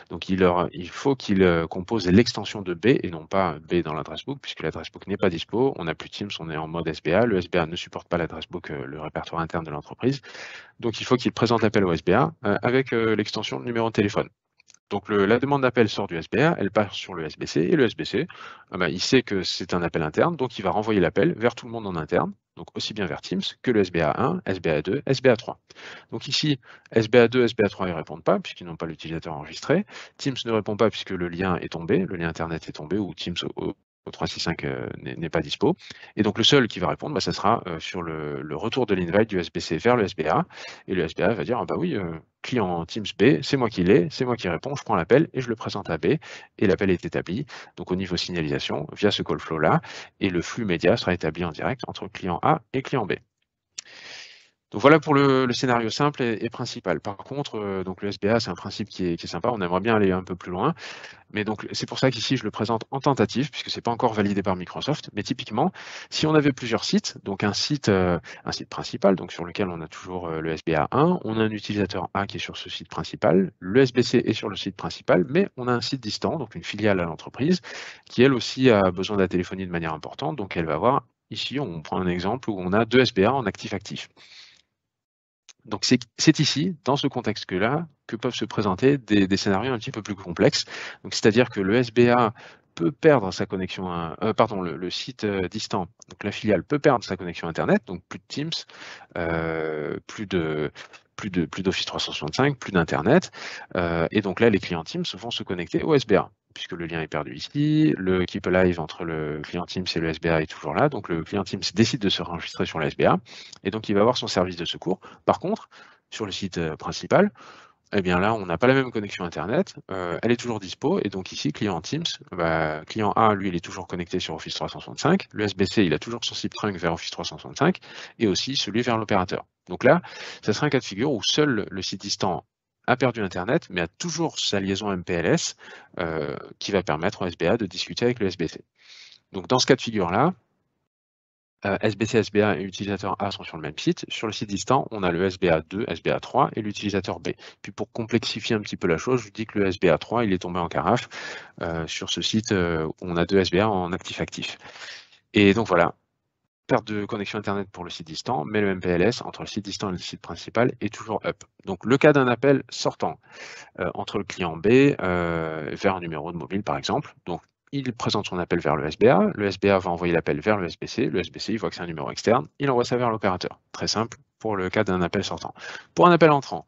S1: Donc il faut qu'il compose l'extension de B et non pas B dans l'adresse book, puisque l'adresse book n'est pas dispo. On n'a plus Teams, on est en mode SBA. Le SBA ne supporte pas l'adresse book, le répertoire interne de l'entreprise. Donc il faut qu'il présente l'appel au SBA avec l'extension de numéro de téléphone. Donc la demande d'appel sort du SBA, elle passe sur le SBC, et le SBC, il sait que c'est un appel interne, donc il va renvoyer l'appel vers tout le monde en interne, donc aussi bien vers Teams que le SBA1, SBA2, SBA3. Donc ici, SBA2, SBA3, ils ne répondent pas, puisqu'ils n'ont pas l'utilisateur enregistré. Teams ne répond pas puisque le lien est tombé, le lien Internet est tombé, ou Teams au 365 n'est pas dispo. Et donc le seul qui va répondre, ça sera sur le retour de l'invite du SBC vers le SBA, et le SBA va dire, oui, client Teams B, c'est moi qui l'ai, c'est moi qui réponds, je prends l'appel et je le présente à B, et l'appel est établi, donc au niveau signalisation, via ce call flow-là, et le flux média sera établi en direct entre client A et client B. Donc voilà pour le scénario simple et principal. Par contre, donc le SBA, c'est un principe qui est sympa, on aimerait bien aller un peu plus loin, mais donc c'est pour ça qu'ici je le présente en tentative, puisque c'est pas encore validé par Microsoft. Mais typiquement, si on avait plusieurs sites, donc un site principal, donc sur lequel on a toujours le SBA1, on a un utilisateur A qui est sur ce site principal, le SBC est sur le site principal, mais on a un site distant, donc une filiale à l'entreprise, qui elle aussi a besoin de la téléphonie de manière importante, donc elle va avoir, ici on prend un exemple où on a deux SBA en actif-actif. Donc c'est ici, dans ce contexte-là, que peuvent se présenter des scénarios un petit peu plus complexes. Donc c'est-à-dire que le SBA peut perdre sa connexion, pardon, le site distant, donc la filiale peut perdre sa connexion Internet, donc plus de Teams, plus d'Office 365, plus d'Internet. Et donc là, les clients Teams vont se connecter au SBA, puisque le lien est perdu ici, le Keep Alive entre le client Teams et le SBA est toujours là, donc le client Teams décide de se réenregistrer sur le SBA, et donc il va avoir son service de secours. Par contre, sur le site principal, eh bien là, on n'a pas la même connexion Internet, elle est toujours dispo, et donc ici, client Teams, client A, lui, il est toujours connecté sur Office 365, le SBC, il a toujours son SIP trunk vers Office 365, et aussi celui vers l'opérateur. Donc là, ça serait un cas de figure où seul le site distant a perdu Internet, mais a toujours sa liaison MPLS qui va permettre au SBA de discuter avec le SBC. Donc dans ce cas de figure-là, SBC, SBA et l'utilisateur A sont sur le même site. Sur le site distant, on a le SBA2, SBA3 et l'utilisateur B. Puis pour complexifier un petit peu la chose, je vous dis que le SBA3, il est tombé en carafe sur ce site où on a deux SBA en actif-actif. Et donc voilà, perte de connexion Internet pour le site distant, mais le MPLS entre le site distant et le site principal est toujours up. Donc le cas d'un appel sortant entre le client B vers un numéro de mobile par exemple. Donc il présente son appel vers le SBA va envoyer l'appel vers le SBC il voit que c'est un numéro externe, il envoie ça vers l'opérateur. Très simple pour le cas d'un appel sortant. Pour un appel entrant,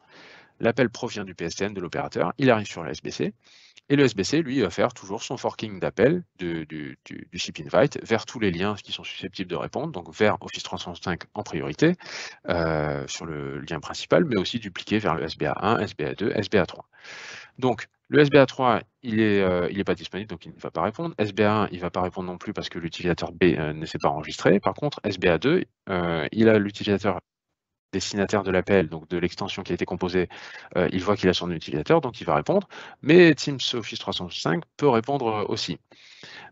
S1: l'appel provient du PSTN de l'opérateur, il arrive sur le SBC, et le SBC, lui, va faire toujours son forking d'appel du SIP invite vers tous les liens qui sont susceptibles de répondre, donc vers Office 365 en priorité, sur le lien principal, mais aussi dupliquer vers le SBA1, SBA2, SBA3. Donc, le SBA3, il n'est pas disponible, donc il ne va pas répondre. SBA1, il ne va pas répondre non plus parce que l'utilisateur B ne s'est pas enregistré. Par contre, SBA2, il a l'utilisateur destinataire de l'appel, donc de l'extension qui a été composée, il voit qu'il a son utilisateur, donc il va répondre. Mais Teams Office 365 peut répondre aussi.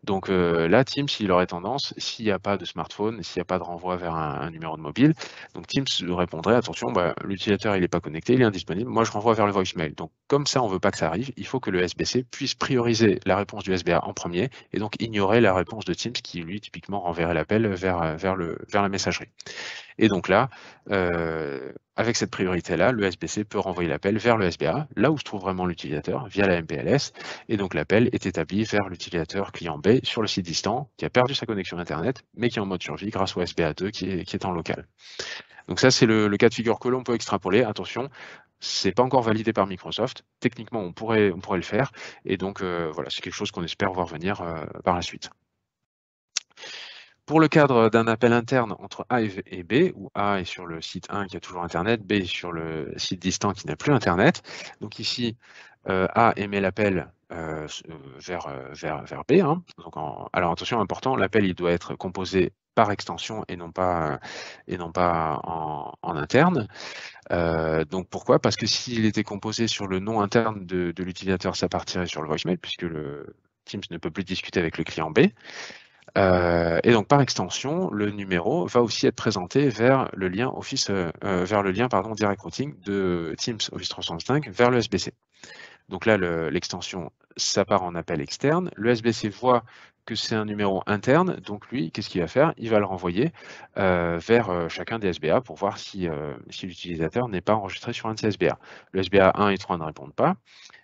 S1: Donc là, Teams, il aurait tendance, s'il n'y a pas de smartphone, s'il n'y a pas de renvoi vers un numéro de mobile, donc Teams répondrait, attention, l'utilisateur il n'est pas connecté, il est indisponible, moi je renvoie vers le voicemail. Donc comme ça, on ne veut pas que ça arrive, il faut que le SBC puisse prioriser la réponse du SBA en premier et donc ignorer la réponse de Teams qui, lui, typiquement renverrait l'appel vers la messagerie. Et donc là, avec cette priorité-là, le SBC peut renvoyer l'appel vers le SBA, là où se trouve vraiment l'utilisateur, via la MPLS, et donc l'appel est établi vers l'utilisateur client B sur le site distant, qui a perdu sa connexion Internet, mais qui est en mode survie grâce au SBA2 qui est en local. Donc ça, c'est le cas de figure que l'on peut extrapoler. Attention, c'est pas encore validé par Microsoft. Techniquement, on pourrait le faire, et donc voilà, c'est quelque chose qu'on espère voir venir par la suite. Pour le cadre d'un appel interne entre A et B, où A est sur le site 1 qui a toujours Internet, B est sur le site distant qui n'a plus Internet. Donc ici, A émet l'appel vers B. Hein. Donc alors attention, important, l'appel il doit être composé par extension et non pas en interne. Donc pourquoi? Parce que s'il était composé sur le nom interne de l'utilisateur, ça partirait sur le voicemail, puisque le Teams ne peut plus discuter avec le client B. Et donc par extension, le numéro va aussi être présenté vers le lien Direct Routing de Teams Office 365 vers le SBC. Donc là, l'extension, ça part en appel externe. Le SBC voit que c'est un numéro interne, donc lui, qu'est-ce qu'il va faire? Il va le renvoyer vers chacun des SBA pour voir si l'utilisateur n'est pas enregistré sur un de ces SBA. Le SBA 1 et 3 ne répondent pas.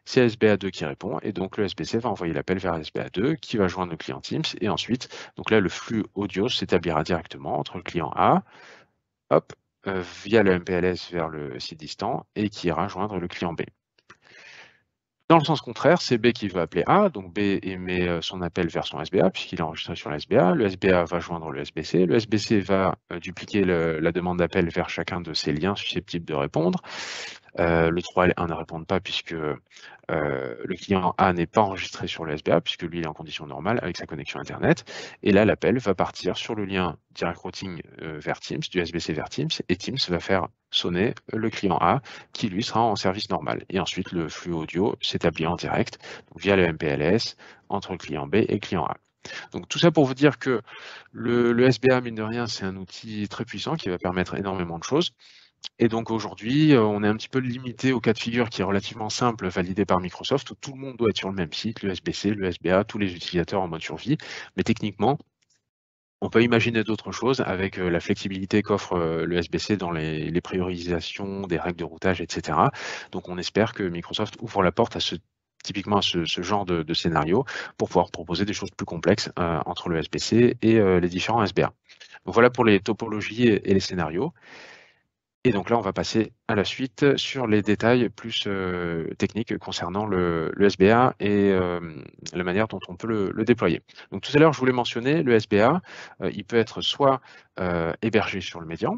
S1: C'est SBA2 qui répond, et donc le SBC va envoyer l'appel vers SBA2 qui va joindre le client Teams, et ensuite, donc là, le flux audio s'établira directement entre le client A, hop, via le MPLS vers le site distant, et qui ira joindre le client B. Dans le sens contraire, c'est B qui va appeler A, donc B émet son appel vers son SBA, puisqu'il est enregistré sur le SBA va joindre le SBC va dupliquer la demande d'appel vers chacun de ces liens susceptibles de répondre. Le 3 et le 1 ne répondent pas puisque le client A n'est pas enregistré sur le SBA, puisque lui il est en condition normale avec sa connexion Internet. Et là, l'appel va partir sur le lien Direct Routing vers Teams, du SBC vers Teams, et Teams va faire sonner le client A, qui lui sera en service normal. Et ensuite, le flux audio s'établit en direct, donc via le MPLS, entre le client B et le client A. Donc tout ça pour vous dire que le SBA, mine de rien, c'est un outil très puissant qui va permettre énormément de choses. Et donc aujourd'hui, on est un petit peu limité au cas de figure qui est relativement simple, validé par Microsoft, où tout le monde doit être sur le même site, le SBC, le SBA, tous les utilisateurs en mode survie. Mais techniquement, On peut imaginer d'autres choses avec la flexibilité qu'offre le SBC dans les priorisations des règles de routage, etc. Donc on espère que Microsoft ouvre la porte à typiquement à ce genre de scénario pour pouvoir proposer des choses plus complexes entre le SBC et les différents SBA. Donc voilà pour les topologies et les scénarios. Et donc là, on va passer à la suite sur les détails plus techniques concernant le SBA et la manière dont on peut le déployer. Donc tout à l'heure, je voulais mentionner le SBA, il peut être soit hébergé sur le médian,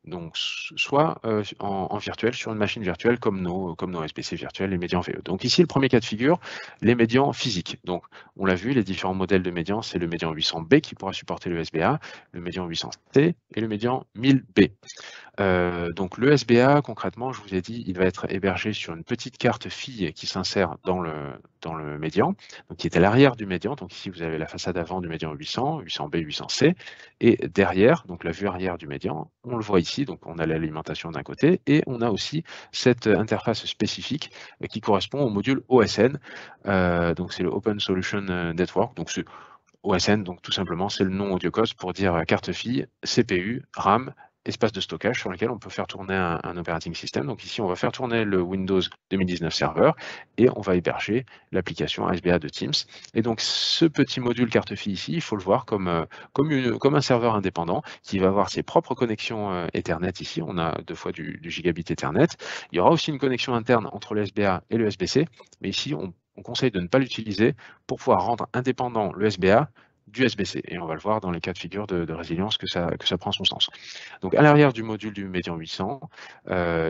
S1: donc soit en virtuel, sur une machine virtuelle comme nos SBC virtuels, les médians VE. Donc ici, le premier cas de figure, les médians physiques. Donc on l'a vu, les différents modèles de médians, c'est le médian 800B qui pourra supporter le SBA, le médian 800C et le médian 1000B. Donc le SBA, concrètement, je vous ai dit, il va être hébergé sur une petite carte fille qui s'insère dans le médian, donc qui est à l'arrière du médian. Donc ici, vous avez la façade avant du médian 800, 800B, 800C, et derrière, donc la vue arrière du médian, on le voit ici, donc on a l'alimentation d'un côté, et on a aussi cette interface spécifique qui correspond au module OSN, donc c'est le Open Solution Network, donc c'est OSN, donc tout simplement, c'est le nom AudioCOS pour dire carte fille, CPU, RAM, espace de stockage sur lequel on peut faire tourner un operating system. Donc ici, on va faire tourner le Windows 2019 Server et on va héberger l'application SBA de Teams. Et donc ce petit module carte fille ici, il faut le voir comme un serveur indépendant qui va avoir ses propres connexions Ethernet ici. On a 2 fois du gigabit Ethernet. Il y aura aussi une connexion interne entre le SBA et le SBC, mais ici, on conseille de ne pas l'utiliser pour pouvoir rendre indépendant le SBA du SBC. Et on va le voir dans les cas de figure de résilience que ça prend son sens. Donc à l'arrière du module du Médian 800,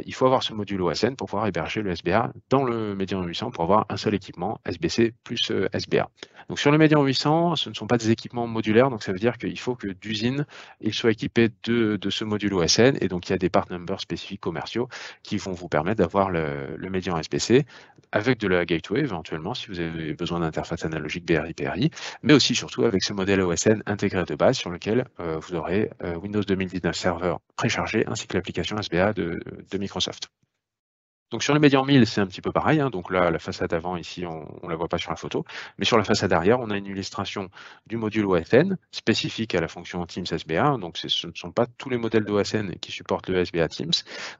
S1: il faut avoir ce module OSN pour pouvoir héberger le SBA dans le Médian 800 pour avoir un seul équipement SBC plus SBA. Donc sur le Médian 800, ce ne sont pas des équipements modulaires, donc ça veut dire qu'il faut que d'usine, il soit équipé de ce module OSN, et donc il y a des part numbers spécifiques commerciaux qui vont vous permettre d'avoir le Médian SBC avec de la gateway éventuellement si vous avez besoin d'interface analogique BRI-PRI, mais aussi surtout avec ce modèle OSN intégré de base sur lequel vous aurez Windows 2019 Server préchargé ainsi que l'application SBA de Microsoft. Donc sur le Médian 1000, c'est un petit peu pareil, hein. Donc là, la façade avant ici, on ne la voit pas sur la photo, mais sur la façade arrière, on a une illustration du module OSN spécifique à la fonction Teams SBA. Donc ce ne sont pas tous les modèles d'OSN qui supportent le SBA Teams.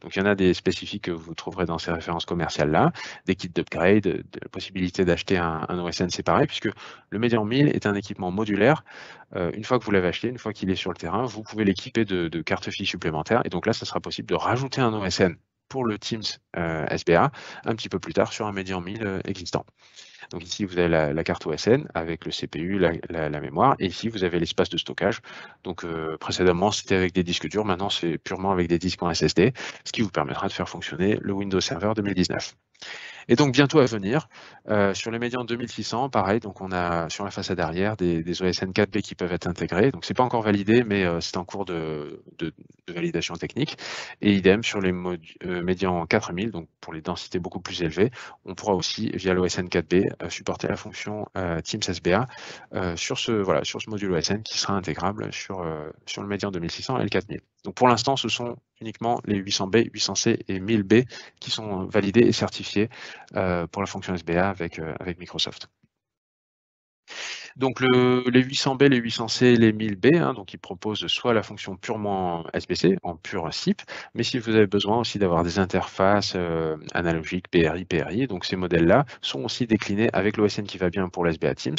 S1: Donc il y en a des spécifiques que vous trouverez dans ces références commerciales-là, des kits d'upgrade, de la possibilité d'acheter un OSN séparé, puisque le Médian 1000 est un équipement modulaire. Une fois que vous l'avez acheté, une fois qu'il est sur le terrain, vous pouvez l'équiper de cartes filles supplémentaires, et donc là, ça sera possible de rajouter un OSN pour le Teams SBA un petit peu plus tard sur un Médian 1000 existant. Donc ici, vous avez la carte OSN avec le CPU, la mémoire, et ici, vous avez l'espace de stockage. Donc précédemment, c'était avec des disques durs, maintenant, c'est purement avec des disques en SSD, ce qui vous permettra de faire fonctionner le Windows Server 2019. Et donc bientôt à venir, sur les médians 2600, pareil, donc on a sur la façade arrière des OSN 4B qui peuvent être intégrés. Donc c'est pas encore validé, mais c'est en cours de validation technique. Et idem sur les médians 4000, donc pour les densités beaucoup plus élevées, on pourra aussi, via l'OSN 4B, supporter la fonction Teams SBA sur ce module OSN qui sera intégrable sur le médian 2600 et le 4000. Donc pour l'instant, ce sont uniquement les 800B, 800C et 1000B qui sont validés et certifiés pour la fonction SBA avec Microsoft. Donc les 800B, les 800C et les 1000B, hein, donc ils proposent soit la fonction purement SBC, en pur SIP, mais si vous avez besoin aussi d'avoir des interfaces analogiques BRI, PRI, donc ces modèles-là sont aussi déclinés avec l'OSN qui va bien pour l'SBA Teams,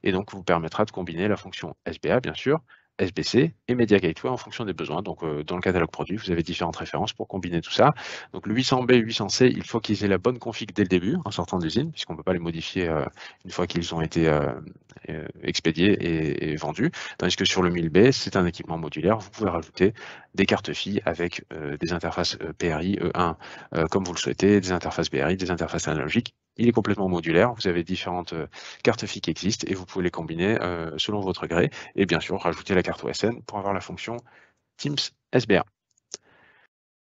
S1: et donc vous permettra de combiner la fonction SBA, bien sûr, SBC et Media Gateway en fonction des besoins. Donc dans le catalogue produit, vous avez différentes références pour combiner tout ça. Donc le 800B et 800C, il faut qu'ils aient la bonne config dès le début, en sortant d'usine, puisqu'on ne peut pas les modifier une fois qu'ils ont été expédiés et vendus. Tandis que sur le 1000B, c'est un équipement modulaire. Vous pouvez rajouter des cartes filles avec des interfaces PRI, E1 comme vous le souhaitez, des interfaces BRI, des interfaces analogiques. Il est complètement modulaire. Vous avez différentes cartes filles qui existent et vous pouvez les combiner selon votre gré. Et bien sûr, rajouter la carte OSN pour avoir la fonction Teams SBA.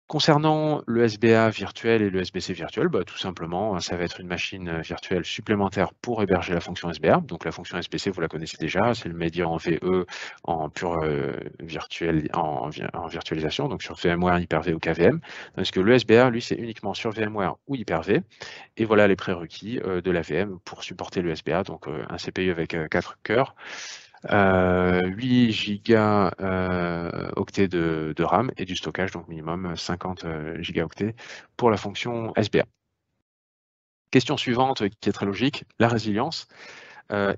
S1: Concernant le SBA virtuel et le SBC virtuel, tout simplement, ça va être une machine virtuelle supplémentaire pour héberger la fonction SBA. Donc la fonction SBC, vous la connaissez déjà, c'est le média en VE en pure en virtualisation, donc sur VMware, Hyper-V ou KVM. Tandis que le SBA, lui, c'est uniquement sur VMware ou Hyper-V. Et voilà les prérequis de la VM pour supporter le SBA, donc un CPU avec 4 cœurs, 8 gigaoctets de RAM et du stockage, donc minimum 50 gigaoctets pour la fonction SBA. Question suivante qui est très logique, la résilience.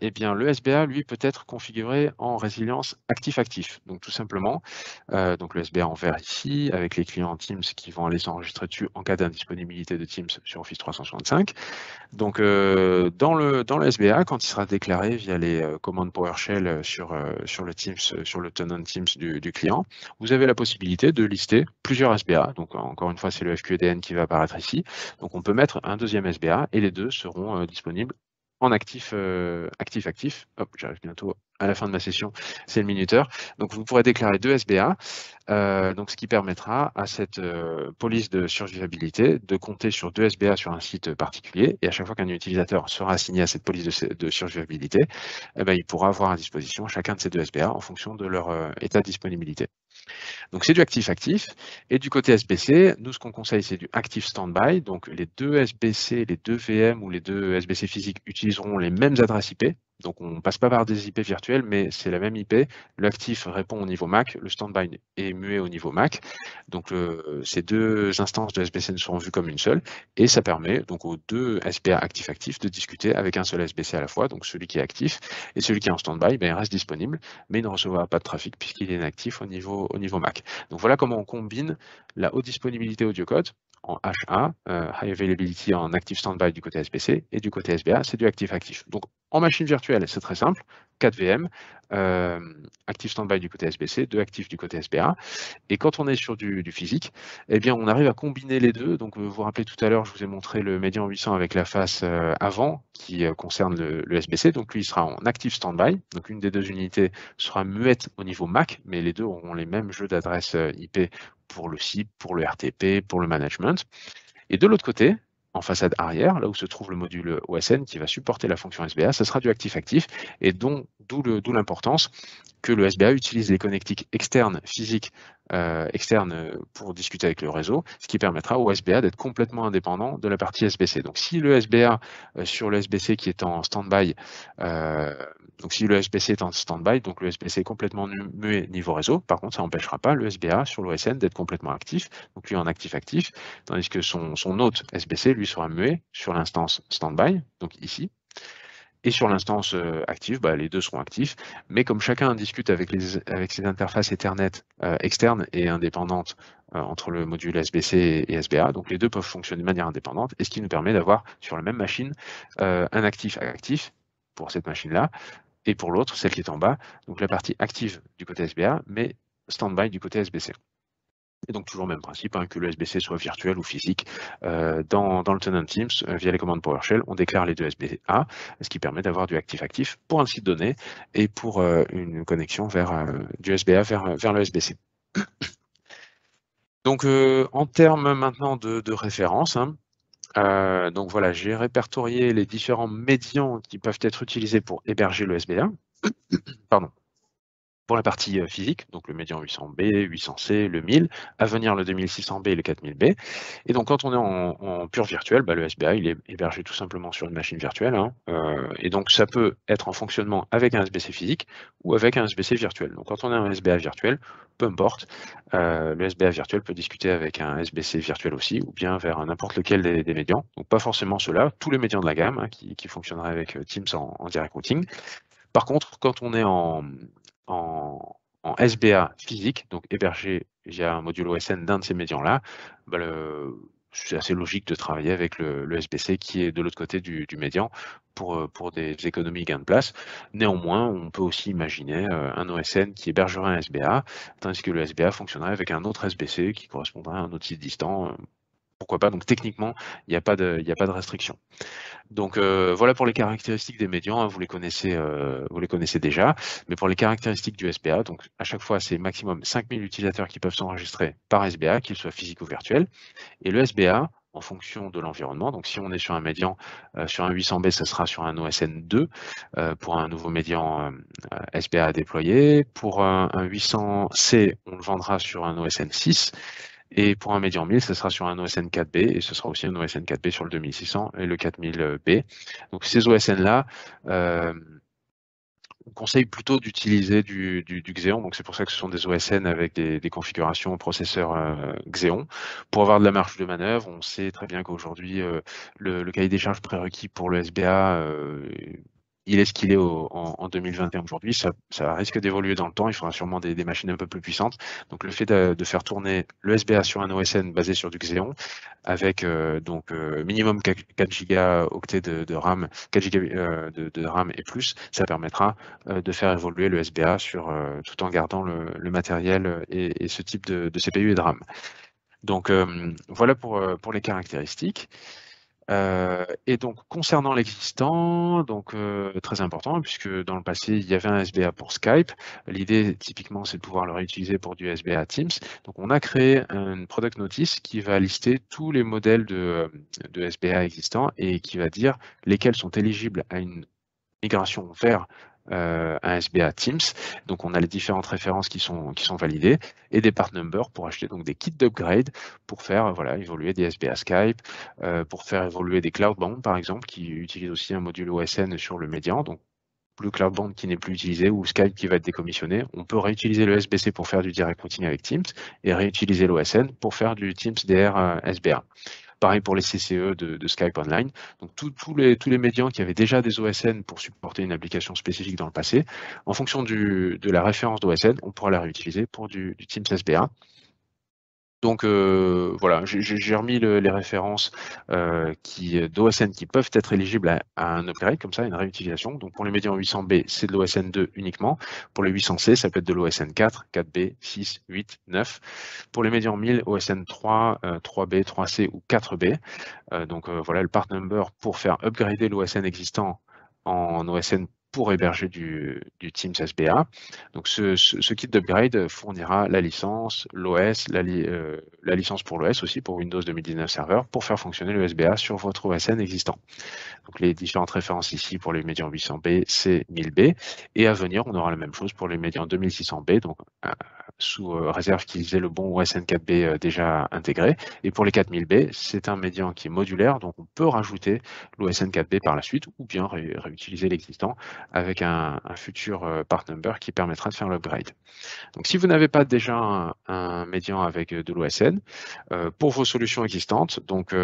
S1: Eh bien, le SBA, lui, peut être configuré en résilience actif-actif. Donc, tout simplement, donc le SBA en vert ici, avec les clients Teams qui vont aller s'enregistrer dessus en cas d'indisponibilité de Teams sur Office 365. Donc, dans le SBA, quand il sera déclaré via les commandes PowerShell sur le Teams, sur le tenant Teams du client, vous avez la possibilité de lister plusieurs SBA. Donc, encore une fois, c'est le FQDN qui va apparaître ici. Donc, on peut mettre un deuxième SBA et les deux seront disponibles en actif. Hop, j'arrive bientôt à la fin de ma session, c'est le minuteur. Donc, vous pourrez déclarer deux SBA, donc ce qui permettra à cette police de survivabilité de compter sur deux SBA sur un site particulier. Et à chaque fois qu'un utilisateur sera assigné à cette police de survivabilité, eh ben, il pourra avoir à disposition chacun de ces deux SBA en fonction de leur état de disponibilité. Donc c'est du actif-actif. Et du côté SBC, nous ce qu'on conseille c'est du active standby. Donc les deux SBC, les deux VM ou les deux SBC physiques utiliseront les mêmes adresses IP. Donc on ne passe pas par des IP virtuelles, mais c'est la même IP. L'actif répond au niveau MAC, le standby est muet au niveau MAC. Donc ces deux instances de SBC ne seront vues comme une seule. Et ça permet donc aux deux SBA actif-actif de discuter avec un seul SBC à la fois, donc celui qui est actif. Et celui qui est en standby, ben, il reste disponible, mais il ne recevra pas de trafic puisqu'il est inactif au niveau MAC. Donc voilà comment on combine la haute disponibilité audio code en HA, High Availability en Active Standby du côté SBC, et du côté SBA, c'est du actif-actif. Donc en machine virtuelle, c'est très simple, 4 VM, Active Standby du côté SBC, 2 actifs du côté SBA. Et quand on est sur du physique, eh bien, on arrive à combiner les deux. Donc, vous vous rappelez tout à l'heure, je vous ai montré le Median 800 avec la face avant qui concerne le SBC. Donc, lui, il sera en active standby. Donc, une des deux unités sera muette au niveau MAC, mais les deux auront les mêmes jeux d'adresses IP pour le SIP, pour le RTP, pour le management. Et de l'autre côté, en façade arrière, là où se trouve le module OSN qui va supporter la fonction SBA, ce sera du actif-actif, et d'où l'importance que le SBA utilise les connectiques externes, physiques, externes pour discuter avec le réseau, ce qui permettra au SBA d'être complètement indépendant de la partie SBC. Donc si le SBA sur le SBC qui est en stand-by, donc le SBC est complètement muet niveau réseau, par contre ça n'empêchera pas le SBA sur l'OSN d'être complètement actif, donc lui en actif-actif, tandis que son hôte SBC lui sera muet sur l'instance stand-by, donc ici. Et sur l'instance active, bah, les deux seront actifs, mais comme chacun discute avec ses interfaces Ethernet externes et indépendantes entre le module SBC et SBA, donc les deux peuvent fonctionner de manière indépendante, et ce qui nous permet d'avoir sur la même machine un actif pour cette machine-là, et pour l'autre, celle qui est en bas, donc la partie active du côté SBA, mais standby du côté SBC. Et donc toujours le même principe, hein, que le SBC soit virtuel ou physique. Dans le tenant Teams, via les commandes PowerShell, on déclare les deux SBA, ce qui permet d'avoir du actif-actif pour un site donné et pour une connexion vers du SBA vers le SBC. Donc en termes maintenant de référence, hein, donc voilà, j'ai répertorié les différents médians qui peuvent être utilisés pour héberger le SBA. Pardon. Pour la partie physique, donc le Median 800B, 800C, le 1000, à venir le 2600B et le 4000B. Et donc quand on est en pur virtuel, bah, le SBA il est hébergé tout simplement sur une machine virtuelle. Hein, et donc ça peut être en fonctionnement avec un SBC physique ou avec un SBC virtuel. Donc quand on est en SBA virtuel, peu importe, le SBA virtuel peut discuter avec un SBC virtuel aussi, ou bien vers n'importe lequel des médians. Donc pas forcément ceux-là, tous les médians de la gamme, hein, qui fonctionneraient avec Teams en direct routing. Par contre, quand on est en SBA physique, donc hébergé via un module OSN d'un de ces médians-là, bah c'est assez logique de travailler avec le SBC qui est de l'autre côté du médian pour des économies gain de place. Néanmoins, on peut aussi imaginer un OSN qui hébergerait un SBA, tandis que le SBA fonctionnerait avec un autre SBC qui correspondrait à un autre site distant. Pourquoi pas? Donc techniquement, il n'y a pas de restriction. Donc voilà pour les caractéristiques des médians, hein, vous les connaissez déjà, mais pour les caractéristiques du SBA, donc à chaque fois c'est maximum 5000 utilisateurs qui peuvent s'enregistrer par SBA, qu'ils soient physiques ou virtuels, et le SBA, en fonction de l'environnement, donc si on est sur un médian, sur un 800B, ce sera sur un OSN 2 pour un nouveau médian SBA à déployer, pour un 800C, on le vendra sur un OSN 6, et pour un médian 1000, ce sera sur un OSN 4B et ce sera aussi un OSN 4B sur le 2600 et le 4000B. Donc ces OSN-là, on conseille plutôt d'utiliser du Xeon, donc c'est pour ça que ce sont des OSN avec des configurations processeurs Xeon. Pour avoir de la marge de manœuvre, on sait très bien qu'aujourd'hui, le cahier des charges prérequis pour le SBA, il est ce qu'il est en 2021 aujourd'hui. Ça risque d'évoluer dans le temps, il faudra sûrement des machines un peu plus puissantes. Donc le fait de faire tourner le SBA sur un OSN basé sur du Xeon, avec minimum 4 gigaoctets de RAM, 4 giga de RAM et plus, ça permettra de faire évoluer le SBA tout en gardant le matériel et ce type de CPU et de RAM. Donc voilà pour les caractéristiques. Et donc concernant l'existant, donc très important, puisque dans le passé, il y avait un SBA pour Skype. L'idée, typiquement, c'est de pouvoir le réutiliser pour du SBA Teams. Donc on a créé une product notice qui va lister tous les modèles de SBA existants et qui va dire lesquels sont éligibles à une migration vers un SBA Teams. Donc on a les différentes références qui sont validées et des part numbers pour acheter donc des kits d'upgrade pour faire évoluer des SBA Skype, pour faire évoluer des Cloudbound par exemple qui utilisent aussi un module OSN sur le médian. Donc le Cloudbound qui n'est plus utilisé ou Skype qui va être décommissionné, on peut réutiliser le SBC pour faire du direct routing avec Teams et réutiliser l'OSN pour faire du Teams DR SBA. Pareil pour les CCE de Skype Online. Donc tous les médians qui avaient déjà des OSN pour supporter une application spécifique dans le passé, en fonction de la référence d'OSN, on pourra la réutiliser pour du Teams SBA. Donc voilà, j'ai remis les références d'OSN qui peuvent être éligibles à un upgrade, comme ça, une réutilisation. Donc pour les médians 800B, c'est de l'OSN 2 uniquement. Pour les 800C, ça peut être de l'OSN 4, 4B, 6, 8, 9. Pour les médians 1000, OSN 3, 3B, 3C ou 4B. Donc voilà le part number pour faire upgrader l'OSN existant en OSN pour héberger du Teams SBA. Donc ce kit d'upgrade fournira la licence, l'OS, la licence pour l'OS aussi, pour Windows 2019 Server, pour faire fonctionner le SBA sur votre OSN existant. Donc les différentes références ici pour les médians 800B, C, 1000B. Et à venir, on aura la même chose pour les médians 2600B, donc sous réserve qu'ils aient le bon OSN 4B déjà intégré. Et pour les 4000B, c'est un médian qui est modulaire, donc on peut rajouter l'OSN 4B par la suite ou bien réutiliser l'existant avec un futur part number qui permettra de faire l'upgrade. Donc si vous n'avez pas déjà un médian avec de l'OSN, pour vos solutions existantes, donc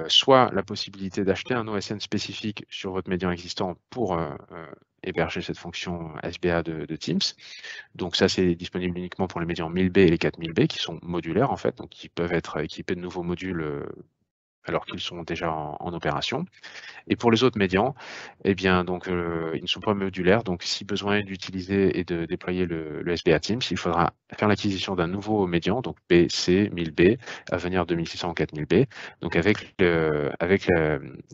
S1: soit la possibilité d'acheter un OSN spécifique sur votre médian existant pour héberger cette fonction SBA de Teams. Donc ça, c'est disponible uniquement pour les médians 1000B et les 4000B qui sont modulaires en fait, donc qui peuvent être équipés de nouveaux modules alors qu'ils sont déjà en opération. Et pour les autres médians, eh bien, donc, ils ne sont pas modulaires. Donc, si besoin d'utiliser et de déployer le SBA Teams, il faudra faire l'acquisition d'un nouveau médian, donc B, C, 1000B, à venir 2600 ou 4000B, donc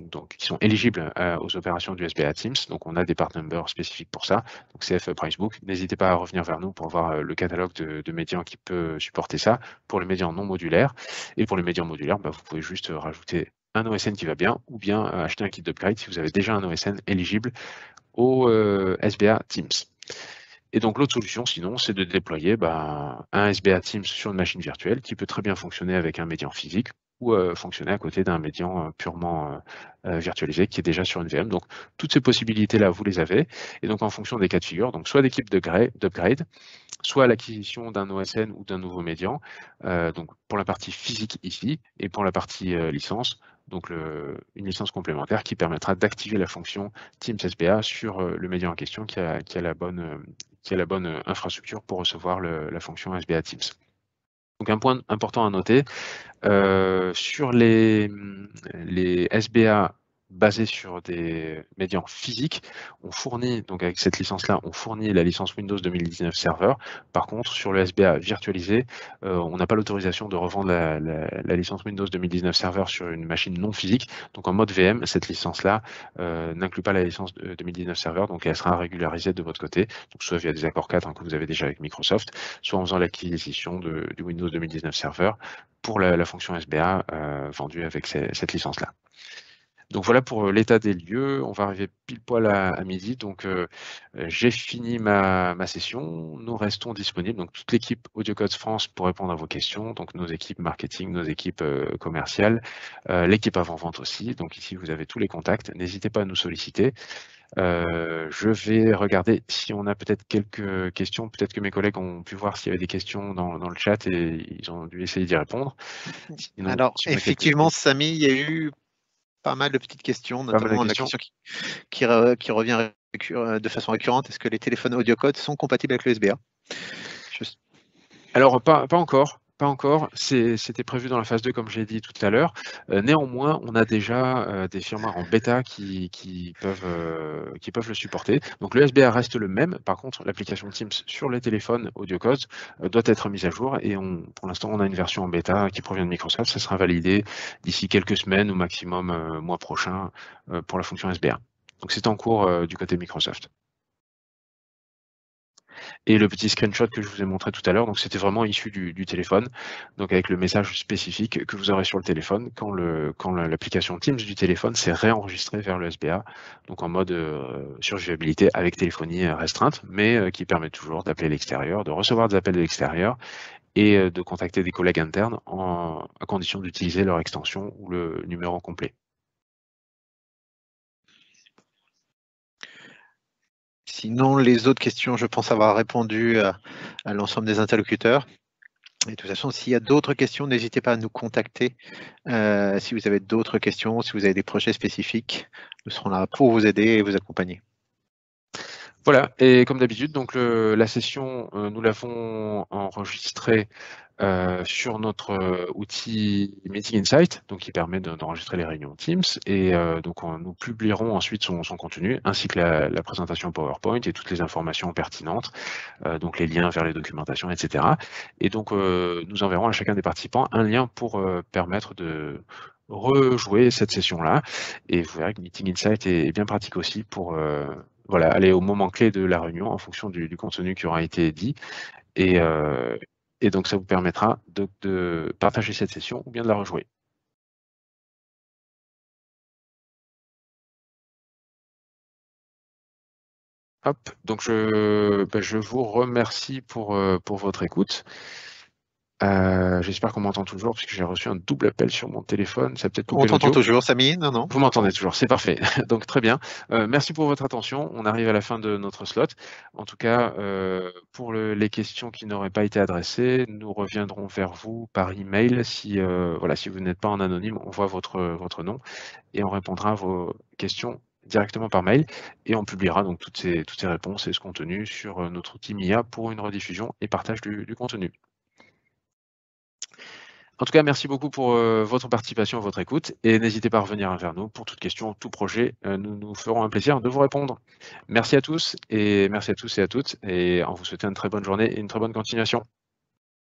S1: donc, qui sont éligibles aux opérations du SBA Teams. Donc, on a des part numbers spécifiques pour ça. Donc, CFE Pricebook. N'hésitez pas à revenir vers nous pour voir le catalogue de médians qui peut supporter ça pour les médians non modulaires. Et pour les médians modulaires, vous pouvez juste rajouter un OSN qui va bien, ou bien acheter un kit d'upgrade si vous avez déjà un OSN éligible au SBA Teams. Et donc l'autre solution, sinon, c'est de déployer un SBA Teams sur une machine virtuelle qui peut très bien fonctionner avec un médian physique ou fonctionner à côté d'un médian purement virtualisé qui est déjà sur une VM. Donc toutes ces possibilités-là, vous les avez. Et donc en fonction des cas de figure, donc soit d'équipe d'upgrade, soit l'acquisition d'un OSN ou d'un nouveau médian, donc pour la partie physique ici, et pour la partie licence, donc une licence complémentaire qui permettra d'activer la fonction Teams SBA sur le médian en question qui a la bonne infrastructure pour recevoir la fonction SBA Teams. Donc un point important à noter, sur les SBA basés sur des médians physiques, on fournit, donc avec cette licence-là, on fournit la licence Windows 2019 Server. Par contre, sur le SBA virtualisé, on n'a pas l'autorisation de revendre la licence Windows 2019 Server sur une machine non physique. Donc en mode VM, cette licence-là n'inclut pas la licence 2019 Server, donc elle sera régularisée de votre côté, donc soit via des accords cadres que vous avez déjà avec Microsoft, soit en faisant l'acquisition du Windows 2019 Server pour la fonction SBA vendue avec cette licence-là. Donc voilà pour l'état des lieux. On va arriver pile poil à midi. Donc j'ai fini ma session. Nous restons disponibles. Donc toute l'équipe AudioCodes France pour répondre à vos questions. Donc nos équipes marketing, nos équipes commerciales, l'équipe avant-vente aussi. Donc ici vous avez tous les contacts. N'hésitez pas à nous solliciter. Je vais regarder si on a peut-être quelques questions. Peut-être que mes collègues ont pu voir s'il y avait des questions dans le chat et ils ont dû essayer d'y répondre. Sinon,
S2: Alors,
S1: si on a
S2: effectivement, Samy, il y a eu pas mal de petites questions, notamment la question qui revient de façon récurrente. Est-ce que les téléphones AudioCodes sont compatibles avec le SBA?
S1: Alors, pas encore. Pas encore, c'était prévu dans la phase 2 comme j'ai dit tout à l'heure. Néanmoins, on a déjà des firmware en bêta qui peuvent le supporter. Donc le SBA reste le même. Par contre, l'application Teams sur les téléphones AudioCodes doit être mise à jour et pour l'instant, on a une version en bêta qui provient de Microsoft. Ça sera validé d'ici quelques semaines ou maximum mois prochain pour la fonction SBA. Donc c'est en cours du côté Microsoft. Et le petit screenshot que je vous ai montré tout à l'heure, donc c'était vraiment issu du téléphone, donc avec le message spécifique que vous aurez sur le téléphone quand l'application Teams du téléphone s'est réenregistrée vers le SBA, donc en mode survivabilité avec téléphonie restreinte, mais qui permet toujours d'appeler l'extérieur, de recevoir des appels de l'extérieur et de contacter des collègues internes à condition d'utiliser leur extension ou le numéro complet.
S2: Sinon, les autres questions, je pense avoir répondu à l'ensemble des interlocuteurs. Et de toute façon, s'il y a d'autres questions, n'hésitez pas à nous contacter. Si vous avez d'autres questions, si vous avez des projets spécifiques, nous serons là pour vous aider et vous accompagner.
S1: Voilà, et comme d'habitude, donc la session, nous l'avons enregistrée sur notre outil Meeting Insight, donc qui permet d'enregistrer les réunions Teams, et donc nous publierons ensuite son contenu, ainsi que la présentation PowerPoint et toutes les informations pertinentes, donc les liens vers les documentations, etc. Et donc nous enverrons à chacun des participants un lien pour permettre de rejouer cette session-là, et vous verrez que Meeting Insight est bien pratique aussi pour voilà, aller au moment clé de la réunion en fonction du contenu qui aura été dit. Et donc, ça vous permettra de partager cette session ou bien de la rejouer. Hop, donc je vous remercie pour votre écoute. J'espère qu'on m'entend toujours, puisque j'ai reçu un double appel sur mon téléphone. Ça a peut-être coupé
S2: On t'entend
S1: l'audio.
S2: toujours, Samy? Non.
S1: Vous m'entendez toujours, c'est parfait. Donc très bien. Merci pour votre attention. On arrive à la fin de notre slot. En tout cas, pour les questions qui n'auraient pas été adressées, nous reviendrons vers vous par email. Si vous n'êtes pas en anonyme, on voit votre nom et on répondra à vos questions directement par mail et on publiera donc toutes ces réponses et ce contenu sur notre outil MIA pour une rediffusion et partage du contenu. En tout cas, merci beaucoup pour votre participation, votre écoute, et n'hésitez pas à revenir vers nous pour toute question, tout projet. Nous nous ferons un plaisir de vous répondre. Merci à tous et à toutes, et on vous souhaite une très bonne journée et une très bonne continuation.